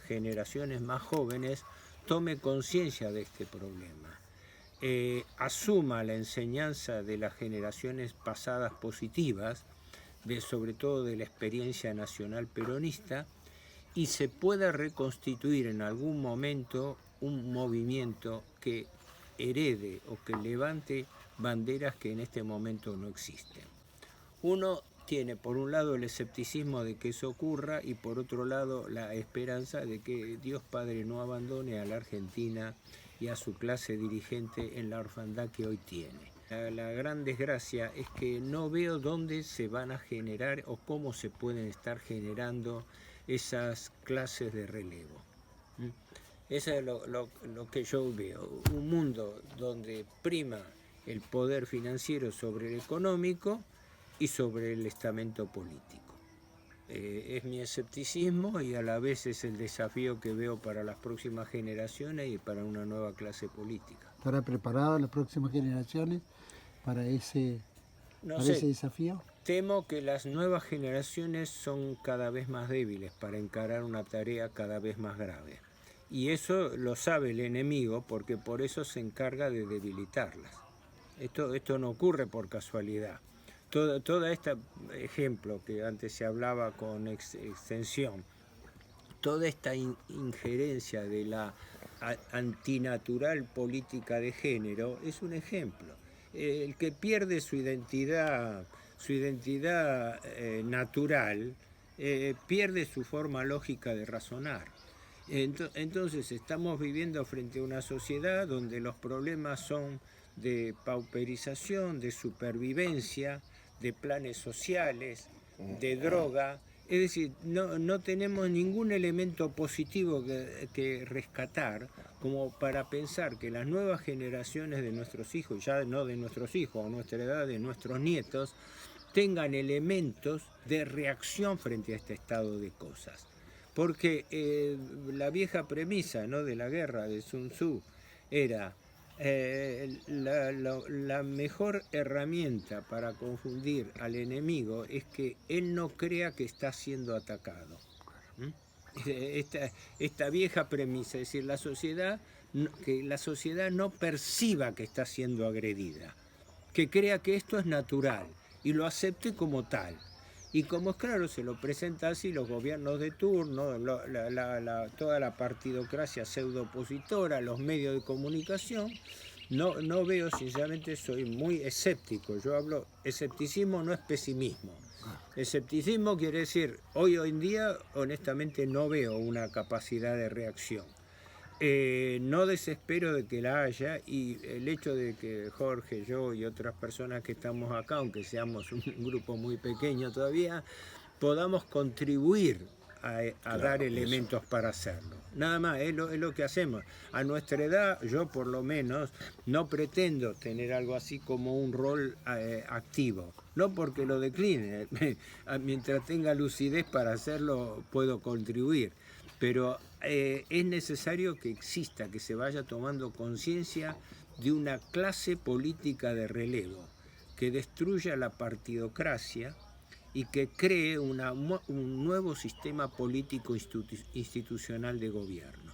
generaciones más jóvenes tome conciencia de este problema, asuma la enseñanza de las generaciones pasadas positivas, sobre todo de la experiencia nacional peronista, y se pueda reconstituir en algún momento un movimiento que herede o que levante banderas que en este momento no existen. Uno tiene por un lado el escepticismo de que eso ocurra y por otro lado la esperanza de que Dios Padre no abandone a la Argentina y a su clase dirigente en la orfandad que hoy tiene. La gran desgracia es que no veo dónde se van a generar o cómo se pueden estar generando esas clases de relevo. Eso es lo que yo veo, un mundo donde prima el poder financiero sobre el económico y sobre el estamento político. Es mi escepticismo y a la vez es el desafío que veo para las próximas generaciones y para una nueva clase política. ¿Estará preparada las próximas generaciones para ese No para sé, ese desafío? temo que las nuevas generaciones son cada vez más débiles para encarar una tarea cada vez más grave. Y eso lo sabe el enemigo porque por eso se encarga de debilitarlas. Esto no ocurre por casualidad. Todo este ejemplo que antes se hablaba con extensión, toda esta injerencia de la antinatural política de género es un ejemplo. El que pierde su identidad natural, pierde su forma lógica de razonar. Entonces estamos viviendo frente a una sociedad donde los problemas son de pauperización, de supervivencia, de planes sociales, de droga. Es decir, no tenemos ningún elemento positivo que rescatar como para pensar que las nuevas generaciones de nuestros hijos, ya no de nuestros hijos, a nuestra edad, de nuestros nietos, tengan elementos de reacción frente a este estado de cosas. Porque la vieja premisa, ¿no?, de la guerra de Sun Tzu era la mejor herramienta para confundir al enemigo es que él no crea que está siendo atacado. Esta vieja premisa, es decir, que la sociedad no perciba que está siendo agredida, que crea que esto es natural y lo acepte como tal. Y como es claro, se lo presenta así los gobiernos de turno, toda la partidocracia pseudo-opositora, los medios de comunicación, no veo, sinceramente, soy muy escéptico. Yo hablo, escepticismo no es pesimismo. Escepticismo quiere decir, hoy en día, honestamente, no veo una capacidad de reacción. No desespero de que la haya, y el hecho de que Jorge, yo y otras personas que estamos acá, aunque seamos un grupo muy pequeño todavía, podamos contribuir a dar elementos para hacerlo. Nada más, es lo que hacemos. A nuestra edad, yo por lo menos, no pretendo tener algo así como un rol activo. No porque lo decline, mientras tenga lucidez para hacerlo puedo contribuir. Pero es necesario que exista, que se vaya tomando conciencia de una clase política de relevo que destruya la partidocracia y que cree un nuevo sistema político institucional de gobierno.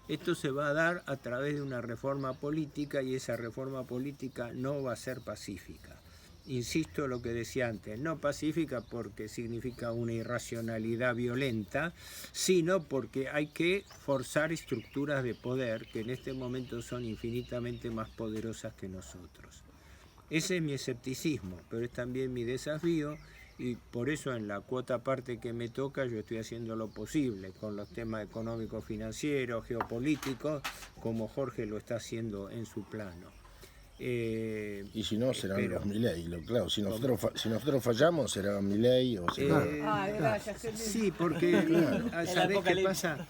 Esto se va a dar a través de una reforma política, y esa reforma política no va a ser pacífica. Insisto lo que decía antes, no pacífica porque significa una irracionalidad violenta, sino porque hay que forzar estructuras de poder que en este momento son infinitamente más poderosas que nosotros. Ese es mi escepticismo, pero es también mi desafío, y por eso en la cuota parte que me toca yo estoy haciendo lo posible con los temas económicos, financieros, geopolíticos, como Jorge lo está haciendo en su plano. Y si no, serán los Milei, claro. Si nosotros fallamos, será Milei o será... Gracias. Sí, porque ¿sabés qué pasa?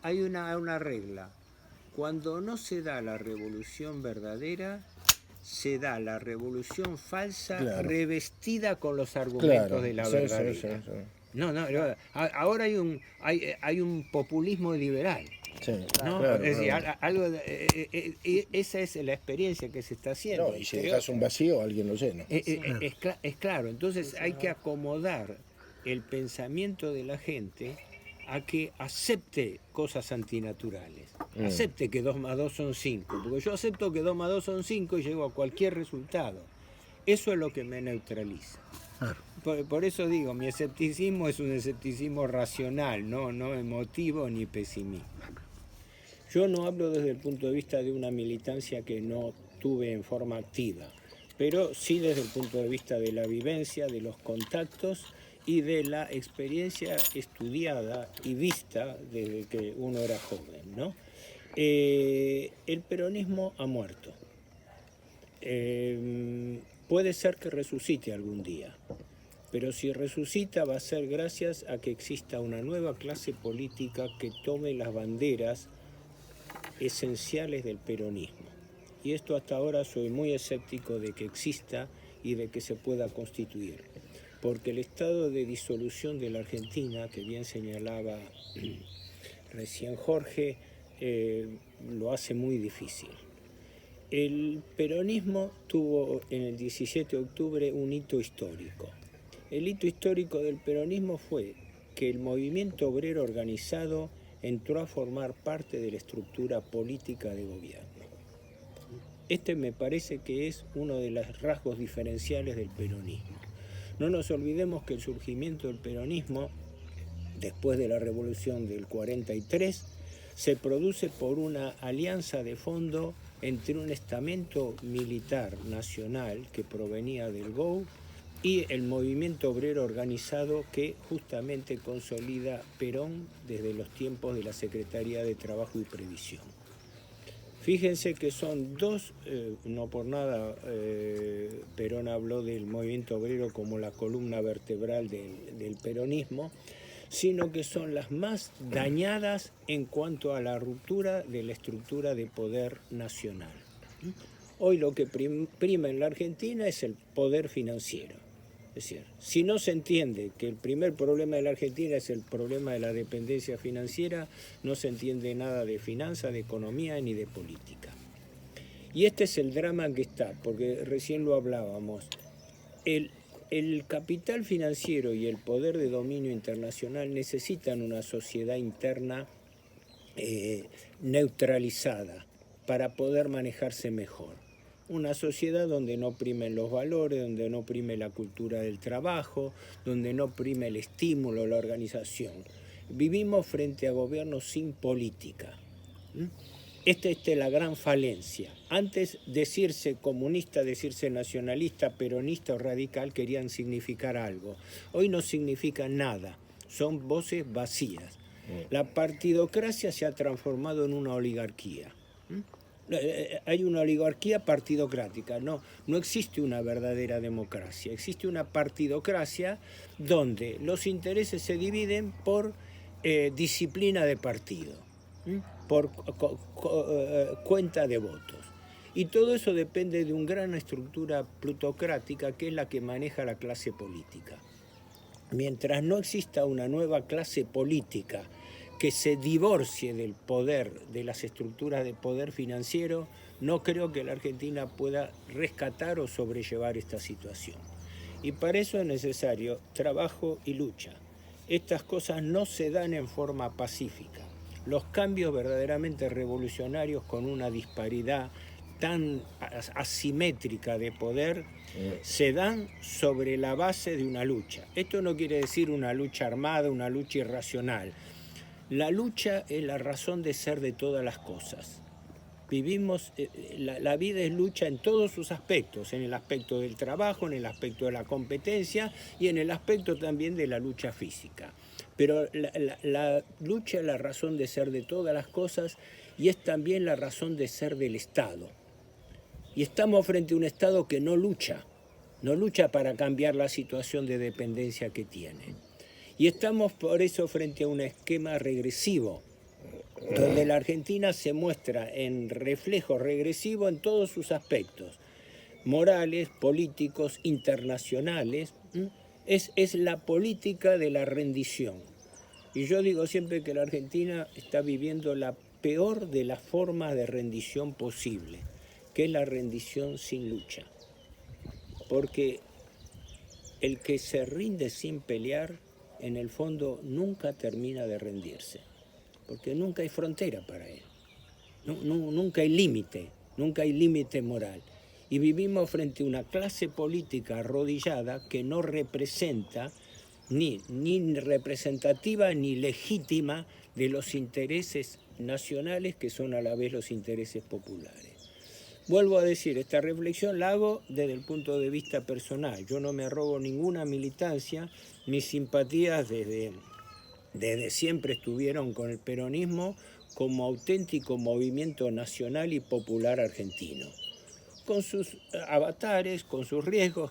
Hay una regla. Cuando no se da la revolución verdadera, se da la revolución falsa, revestida con los argumentos de la verdadera. Sí. No, ahora hay un populismo liberal. Sí, ¿no? Claro, es decir, esa es la experiencia que se está haciendo. No, y si dejas un vacío, alguien lo llena. Es claro, entonces hay que acomodar el pensamiento de la gente a que acepte cosas antinaturales, acepte que 2 más 2 son 5, porque yo acepto que 2 más 2 son 5 y llego a cualquier resultado. Eso es lo que me neutraliza. Por eso digo, mi escepticismo es un escepticismo racional, no emotivo ni pesimista. Yo no hablo desde el punto de vista de una militancia que no tuve en forma activa, pero sí desde el punto de vista de la vivencia, de los contactos y de la experiencia estudiada y vista desde que uno era joven, ¿no? El peronismo ha muerto. Puede ser que resucite algún día, pero si resucita va a ser gracias a que exista una nueva clase política que tome las banderas esenciales del peronismo. Y esto hasta ahora soy muy escéptico de que exista y de que se pueda constituir, porque el estado de disolución de la Argentina, que bien señalaba recién Jorge, lo hace muy difícil. El peronismo tuvo en el 17 de octubre un hito histórico. El hito histórico del peronismo fue que el movimiento obrero organizado entró a formar parte de la estructura política de gobierno. Este me parece que es uno de los rasgos diferenciales del peronismo. No nos olvidemos que el surgimiento del peronismo, después de la revolución del 43, se produce por una alianza de fondo entre un estamento militar nacional que provenía del GOU y el movimiento obrero organizado que justamente consolida Perón desde los tiempos de la Secretaría de Trabajo y Previsión. Fíjense que son dos, no por nada Perón habló del movimiento obrero como la columna vertebral del peronismo, sino que son las más dañadas en cuanto a la ruptura de la estructura de poder nacional. Hoy lo que prima en la Argentina es el poder financiero. Es decir, si no se entiende que el primer problema de la Argentina es el problema de la dependencia financiera, no se entiende nada de finanzas, de economía ni de política. Y este es el drama que está, porque recién lo hablábamos. El capital financiero y el poder de dominio internacional necesitan una sociedad interna neutralizada para poder manejarse mejor. Una sociedad donde no primen los valores, donde no prime la cultura del trabajo, donde no prime el estímulo, la organización. Vivimos frente a gobiernos sin política. Esta es la gran falencia. Antes decirse comunista, decirse nacionalista, peronista o radical querían significar algo. Hoy no significan nada, son voces vacías. La partidocracia se ha transformado en una oligarquía. Hay una oligarquía partidocrática, no existe una verdadera democracia, existe una partidocracia donde los intereses se dividen por disciplina de partido, por cuenta de votos. Y todo eso depende de una gran estructura plutocrática que es la que maneja la clase política. Mientras no exista una nueva clase política que se divorcie del poder, de las estructuras de poder financiero, no creo que la Argentina pueda rescatar o sobrellevar esta situación. Y para eso es necesario trabajo y lucha. Estas cosas no se dan en forma pacífica. Los cambios verdaderamente revolucionarios con una disparidad tan asimétrica de poder se dan sobre la base de una lucha. Esto no quiere decir una lucha armada, una lucha irracional. La lucha es la razón de ser de todas las cosas. Vivimos, la vida es lucha en todos sus aspectos, en el aspecto del trabajo, en el aspecto de la competencia y en el aspecto también de la lucha física. Pero la lucha es la razón de ser de todas las cosas y es también la razón de ser del Estado. Y estamos frente a un Estado que no lucha para cambiar la situación de dependencia que tiene. Y estamos por eso frente a un esquema regresivo, donde la Argentina se muestra en reflejo regresivo en todos sus aspectos, morales, políticos, internacionales. Es la política de la rendición. Y yo digo siempre que la Argentina está viviendo la peor de las formas de rendición posible, que es la rendición sin lucha. Porque el que se rinde sin pelear, en el fondo nunca termina de rendirse, porque nunca hay frontera para él, nunca hay límite moral. Y vivimos frente a una clase política arrodillada que no representa ni representativa ni legítima de los intereses nacionales que son a la vez los intereses populares. Vuelvo a decir, esta reflexión la hago desde el punto de vista personal. Yo no me arrogo ninguna militancia, mis simpatías desde siempre estuvieron con el peronismo como auténtico movimiento nacional y popular argentino, con sus avatares, con sus riesgos,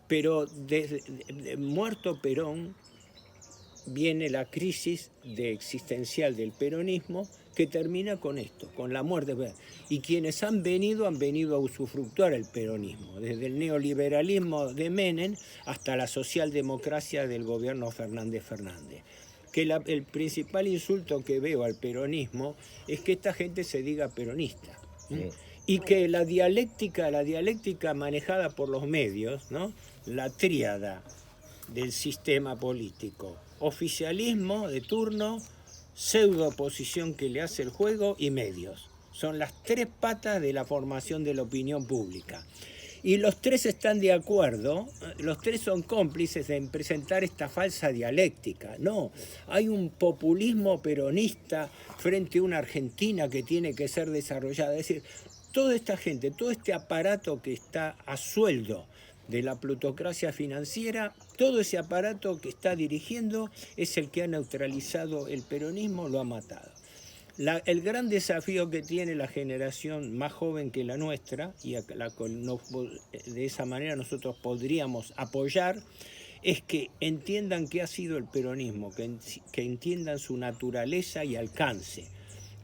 pero desde muerto Perón viene la crisis existencial del peronismo que termina con esto, con la muerte. Y quienes han venido a usufructuar el peronismo, desde el neoliberalismo de Menem hasta la socialdemocracia del gobierno Fernández. Que el principal insulto que veo al peronismo es que esta gente se diga peronista. y que la dialéctica manejada por los medios, ¿no? La tríada del sistema político, oficialismo de turno, pseudo oposición que le hace el juego y medios. Son las tres patas de la formación de la opinión pública. Y los tres están de acuerdo, los tres son cómplices en presentar esta falsa dialéctica. No, hay un populismo peronista frente a una Argentina que tiene que ser desarrollada. Es decir, toda esta gente, todo este aparato que está a sueldo de la plutocracia financiera, todo ese aparato que está dirigiendo es el que ha neutralizado el peronismo, lo ha matado. El gran desafío que tiene la generación más joven que la nuestra, y de esa manera nosotros podríamos apoyar, es que entiendan qué ha sido el peronismo, que entiendan su naturaleza y alcance,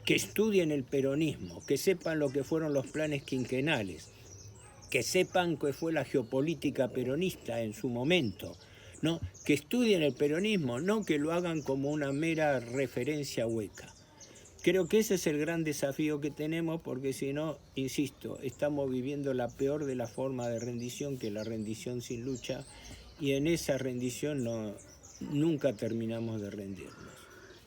que estudien el peronismo, que sepan lo que fueron los planes quinquenales, que sepan qué fue la geopolítica peronista en su momento, ¿no? Que estudien el peronismo, no que lo hagan como una mera referencia hueca. Creo que ese es el gran desafío que tenemos, porque si no, insisto, estamos viviendo la peor de las formas de rendición, que es la rendición sin lucha, y en esa rendición nunca terminamos de rendirnos.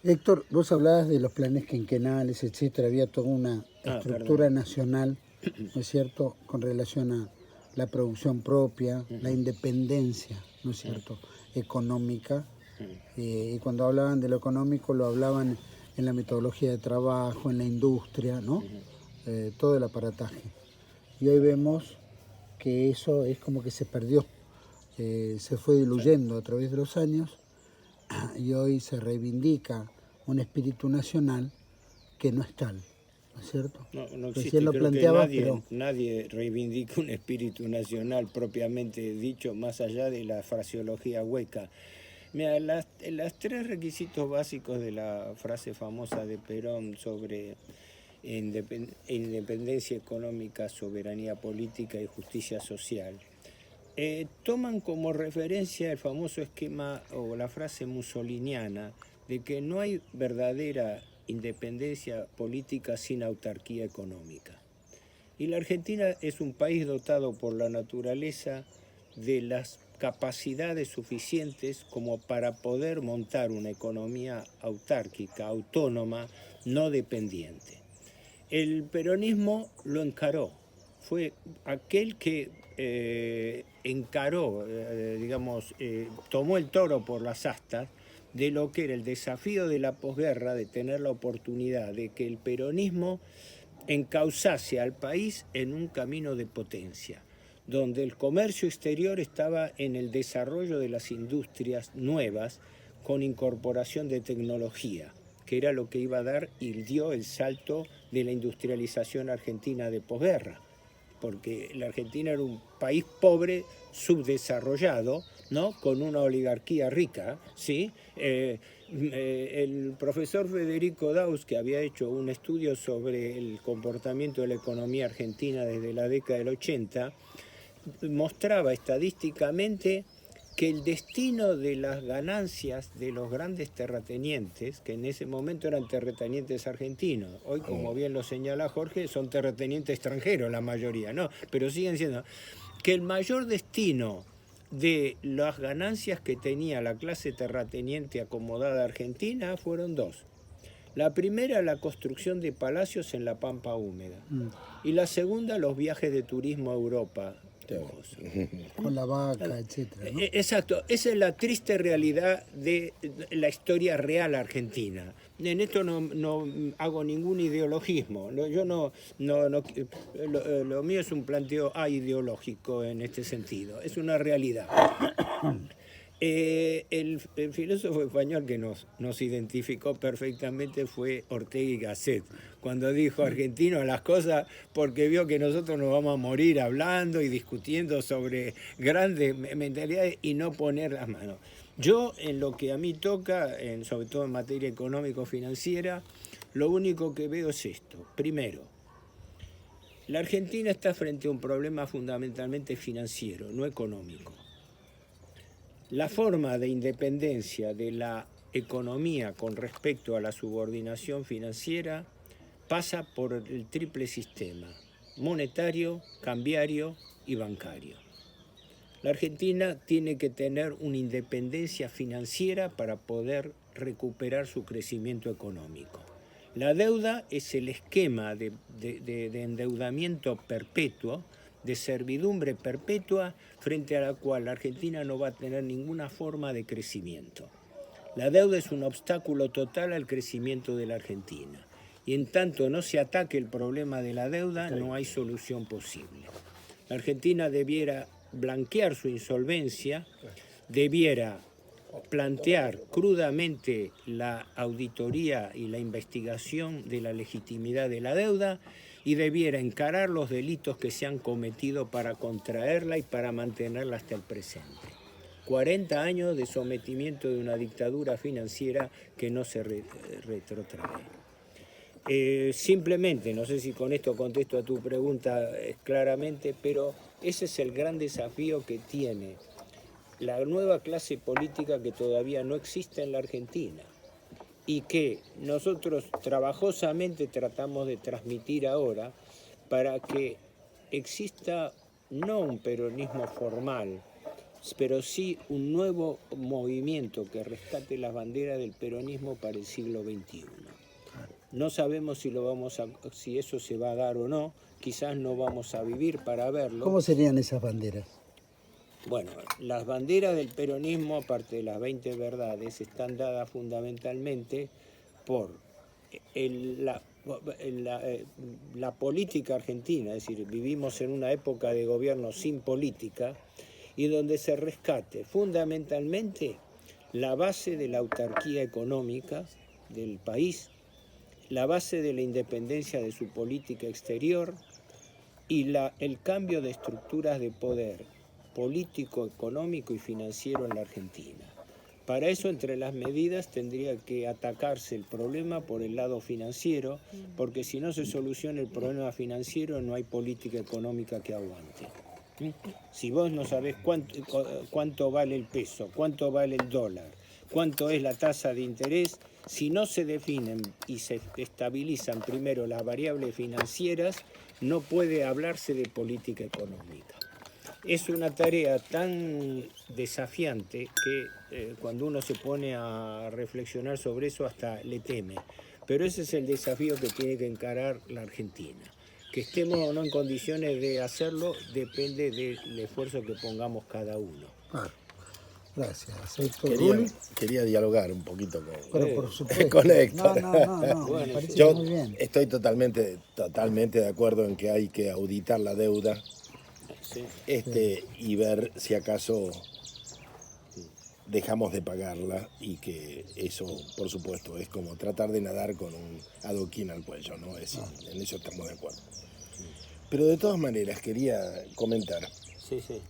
Héctor, vos hablabas de los planes quinquenales, etcétera, había toda una estructura nacional, ¿no es cierto?, con relación a la producción propia, la independencia, ¿no es cierto?, económica, y cuando hablaban de lo económico lo hablaban en la metodología de trabajo, en la industria, ¿no? Todo el aparataje. Y hoy vemos que eso es como que se perdió, se fue diluyendo a través de los años, y hoy se reivindica un espíritu nacional que no es tal, ¿no es cierto? No existe, lo planteaba, pero nadie reivindica un espíritu nacional propiamente dicho, más allá de la fraseología hueca. Mira, los tres requisitos básicos de la frase famosa de Perón sobre independencia económica, soberanía política y justicia social, toman como referencia el famoso esquema o la frase mussoliniana de que no hay verdadera independencia política sin autarquía económica. Y la Argentina es un país dotado por la naturaleza de las capacidades suficientes como para poder montar una economía autárquica, autónoma, no dependiente. El peronismo lo encaró, fue aquel que tomó el toro por las astas de lo que era el desafío de la posguerra, de tener la oportunidad de que el peronismo encauzase al país en un camino de potencia, donde el comercio exterior estaba en el desarrollo de las industrias nuevas con incorporación de tecnología, que era lo que iba a dar y dio el salto de la industrialización argentina de posguerra, porque la Argentina era un país pobre, subdesarrollado, ¿no?, con una oligarquía rica, ¿sí? El profesor Federico Daus, que había hecho un estudio sobre el comportamiento de la economía argentina desde la década del 80, mostraba estadísticamente que el destino de las ganancias de los grandes terratenientes, que en ese momento eran terratenientes argentinos, hoy, como bien lo señala Jorge, son terratenientes extranjeros la mayoría, ¿no? Pero siguen siendo, que el mayor destino de las ganancias que tenía la clase terrateniente acomodada argentina fueron dos. La primera, la construcción de palacios en la Pampa húmeda, y la segunda, los viajes de turismo a Europa. Con la vaca, etcétera, ¿no? Exacto, esa es la triste realidad de la historia real argentina. En esto no hago ningún ideologismo, yo lo mío es un planteo ideológico en este sentido, es una realidad. El filósofo español que nos identificó perfectamente fue Ortega y Gasset, cuando dijo argentino a las cosas porque vio que nosotros nos vamos a morir hablando y discutiendo sobre grandes mentalidades y no poner las manos. Yo, en lo que a mí toca, sobre todo en materia económico-financiera, lo único que veo es esto. Primero, la Argentina está frente a un problema fundamentalmente financiero, no económico. La forma de independencia de la economía con respecto a la subordinación financiera pasa por el triple sistema monetario, cambiario y bancario. La Argentina tiene que tener una independencia financiera para poder recuperar su crecimiento económico. La deuda es el esquema de endeudamiento perpetuo, de servidumbre perpetua, frente a la cual la Argentina no va a tener ninguna forma de crecimiento. La deuda es un obstáculo total al crecimiento de la Argentina. Y en tanto no se ataque el problema de la deuda, no hay solución posible. La Argentina debiera blanquear su insolvencia, debiera plantear crudamente la auditoría y la investigación de la legitimidad de la deuda y debiera encarar los delitos que se han cometido para contraerla y para mantenerla hasta el presente. 40 años de sometimiento de una dictadura financiera que no se retrotrae. Simplemente, no sé si con esto contesto a tu pregunta claramente, pero ese es el gran desafío que tiene la nueva clase política que todavía no existe en la Argentina y que nosotros trabajosamente tratamos de transmitir ahora para que exista no un peronismo formal, pero sí un nuevo movimiento que rescate las banderas del peronismo para el siglo XXI. No sabemos si eso se va a dar o no, quizás no vamos a vivir para verlo. ¿Cómo serían esas banderas? Bueno, las banderas del peronismo, aparte de las 20 verdades, están dadas fundamentalmente por la política argentina, es decir, vivimos en una época de gobierno sin política y donde se rescate fundamentalmente la base de la autarquía económica del país, la base de la independencia de su política exterior y el cambio de estructuras de poder político, económico y financiero en la Argentina. Para eso, entre las medidas, tendría que atacarse el problema por el lado financiero, porque si no se soluciona el problema financiero, no hay política económica que aguante. Si vos no sabés cuánto vale el peso, cuánto vale el dólar, cuánto es la tasa de interés, si no se definen y se estabilizan primero las variables financieras, no puede hablarse de política económica. Es una tarea tan desafiante que cuando uno se pone a reflexionar sobre eso hasta le teme. Pero ese es el desafío que tiene que encarar la Argentina. Que estemos o no en condiciones de hacerlo depende del esfuerzo que pongamos cada uno. Gracias. Héctor. Quería dialogar un poquito por supuesto. con Héctor. No, Bueno, me parece Yo muy bien. estoy totalmente de acuerdo en que hay que auditar la deuda Sí. y ver si acaso dejamos de pagarla y que eso, por supuesto, es como tratar de nadar con un adoquín al cuello, ¿no? Es decir, en eso estamos de acuerdo. Pero de todas maneras quería comentar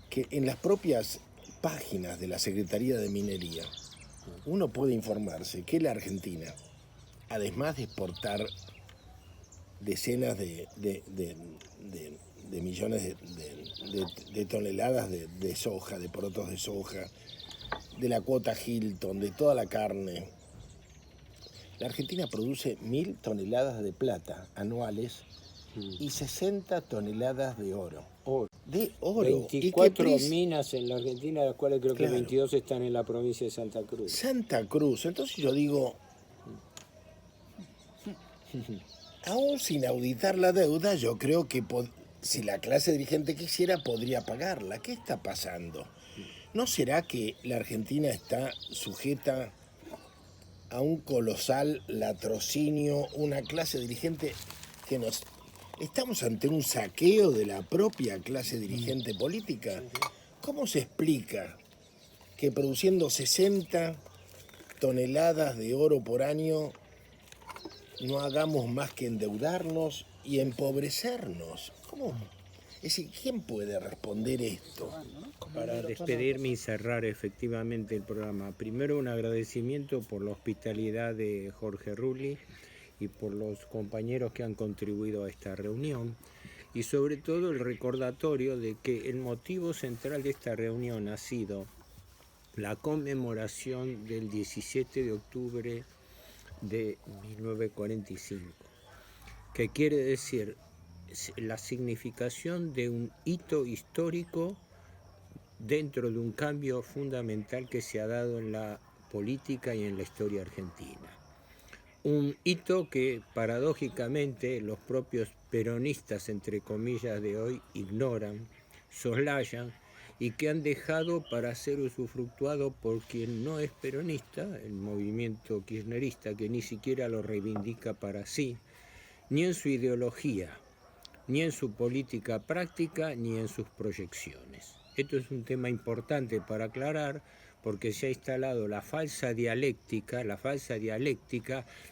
que en las propias páginas de la Secretaría de Minería uno puede informarse que la Argentina, además de exportar decenas de millones de toneladas de soja, de porotos de soja, de la cuota Hilton, de toda la carne, la Argentina produce 1.000 toneladas de plata anuales y 60 toneladas de oro. De oro. 24 minas en la Argentina, de las cuales creo que 22 están en la provincia de Santa Cruz. Santa Cruz. Entonces yo digo, aún sin auditar la deuda, yo creo que si la clase dirigente quisiera, podría pagarla. ¿Qué está pasando? ¿No será que la Argentina está sujeta a un colosal latrocinio, una clase dirigente que nos... ¿Estamos ante un saqueo de la propia clase dirigente política? ¿Cómo se explica que produciendo 60 toneladas de oro por año no hagamos más que endeudarnos y empobrecernos? ¿Cómo? Es decir, ¿quién puede responder esto? Para despedirme y cerrar efectivamente el programa, primero un agradecimiento por la hospitalidad de Jorge Rulli y por los compañeros que han contribuido a esta reunión, y sobre todo el recordatorio de que el motivo central de esta reunión ha sido la conmemoración del 17 de octubre de 1945, que quiere decir la significación de un hito histórico dentro de un cambio fundamental que se ha dado en la política y en la historia argentina. Un hito que paradójicamente los propios peronistas, entre comillas, de hoy ignoran, soslayan y que han dejado para ser usufructuado por quien no es peronista, el movimiento kirchnerista, que ni siquiera lo reivindica para sí, ni en su ideología, ni en su política práctica, ni en sus proyecciones. Esto es un tema importante para aclarar, porque se ha instalado la falsa dialéctica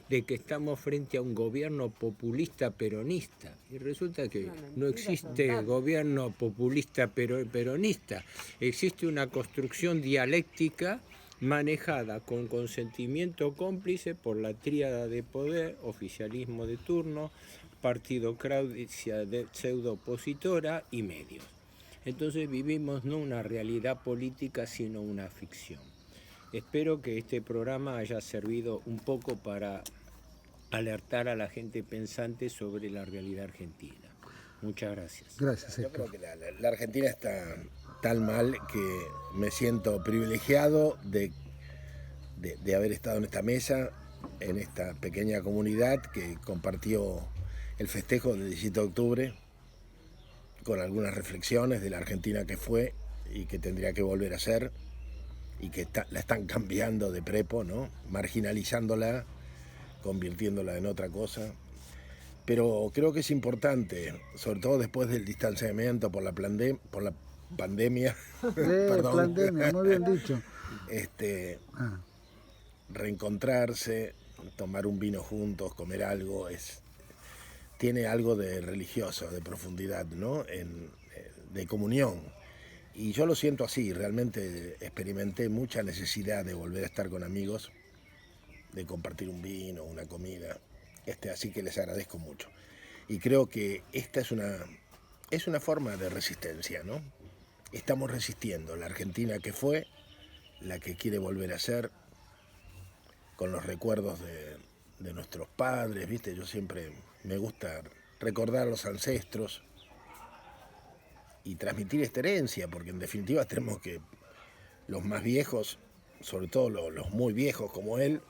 de que estamos frente a un gobierno populista peronista. Y resulta que no existe gobierno populista peronista. Existe una construcción dialéctica manejada con consentimiento cómplice por la tríada de poder, oficialismo de turno, partidocracia pseudo opositora y medios. Entonces vivimos no una realidad política, sino una ficción. Espero que este programa haya servido un poco para alertar a la gente pensante sobre la realidad argentina. Muchas gracias. Gracias, Yo creo que la Argentina está tan mal que me siento privilegiado de haber estado en esta mesa, en esta pequeña comunidad que compartió el festejo del 17 de octubre, con algunas reflexiones de la Argentina que fue y que tendría que volver a ser, y que la están cambiando de prepo, ¿no? Marginalizándola, convirtiéndola en otra cosa. Pero creo que es importante, sobre todo después del distanciamiento por la pandemia, perdón, pandemia, muy bien dicho. Reencontrarse, tomar un vino juntos, comer algo, tiene algo de religioso, de profundidad, ¿no? De comunión. Y yo lo siento así, realmente experimenté mucha necesidad de volver a estar con amigos, de compartir un vino, una comida, así que les agradezco mucho. Y creo que esta es una forma de resistencia, ¿no? Estamos resistiendo la Argentina que fue, la que quiere volver a ser, con los recuerdos de nuestros padres, ¿viste? Yo siempre me gusta recordar a los ancestros y transmitir esta herencia, porque en definitiva tenemos que, los más viejos, sobre todo los muy viejos como él,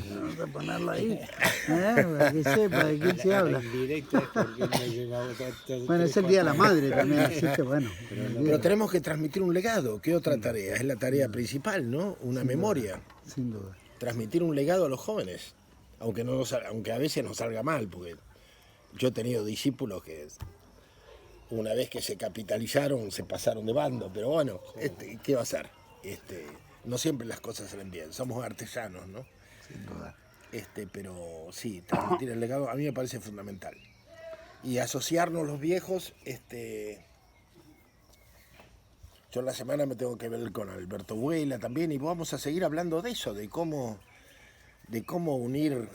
vamos a ponerlo ahí, para que sepa de quién se habla. Bueno, es el Día de la Madre también, así que bueno. Pero tenemos que transmitir un legado. ¿Qué otra tarea? Es la tarea principal, ¿no? Una memoria. Sin duda. Transmitir un legado a los jóvenes, aunque a veces nos salga mal, porque yo he tenido discípulos que una vez que se capitalizaron se pasaron de bando, pero bueno, ¿qué va a hacer? No siempre las cosas salen bien, somos artesanos, ¿no? Sin duda. Pero sí, transmitir el legado a mí me parece fundamental. Y asociarnos los viejos, yo en la semana me tengo que ver con Alberto Vuela también, y vamos a seguir hablando de eso, de cómo unir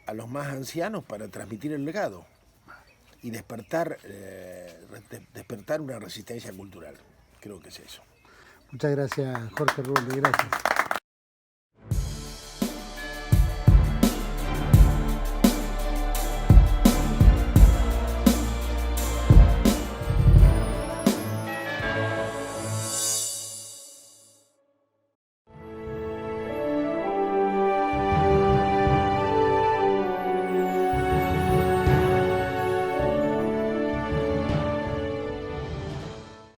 a los más ancianos para transmitir el legado y despertar una resistencia cultural. Creo que es eso. Muchas gracias, Jorge Rulli, gracias.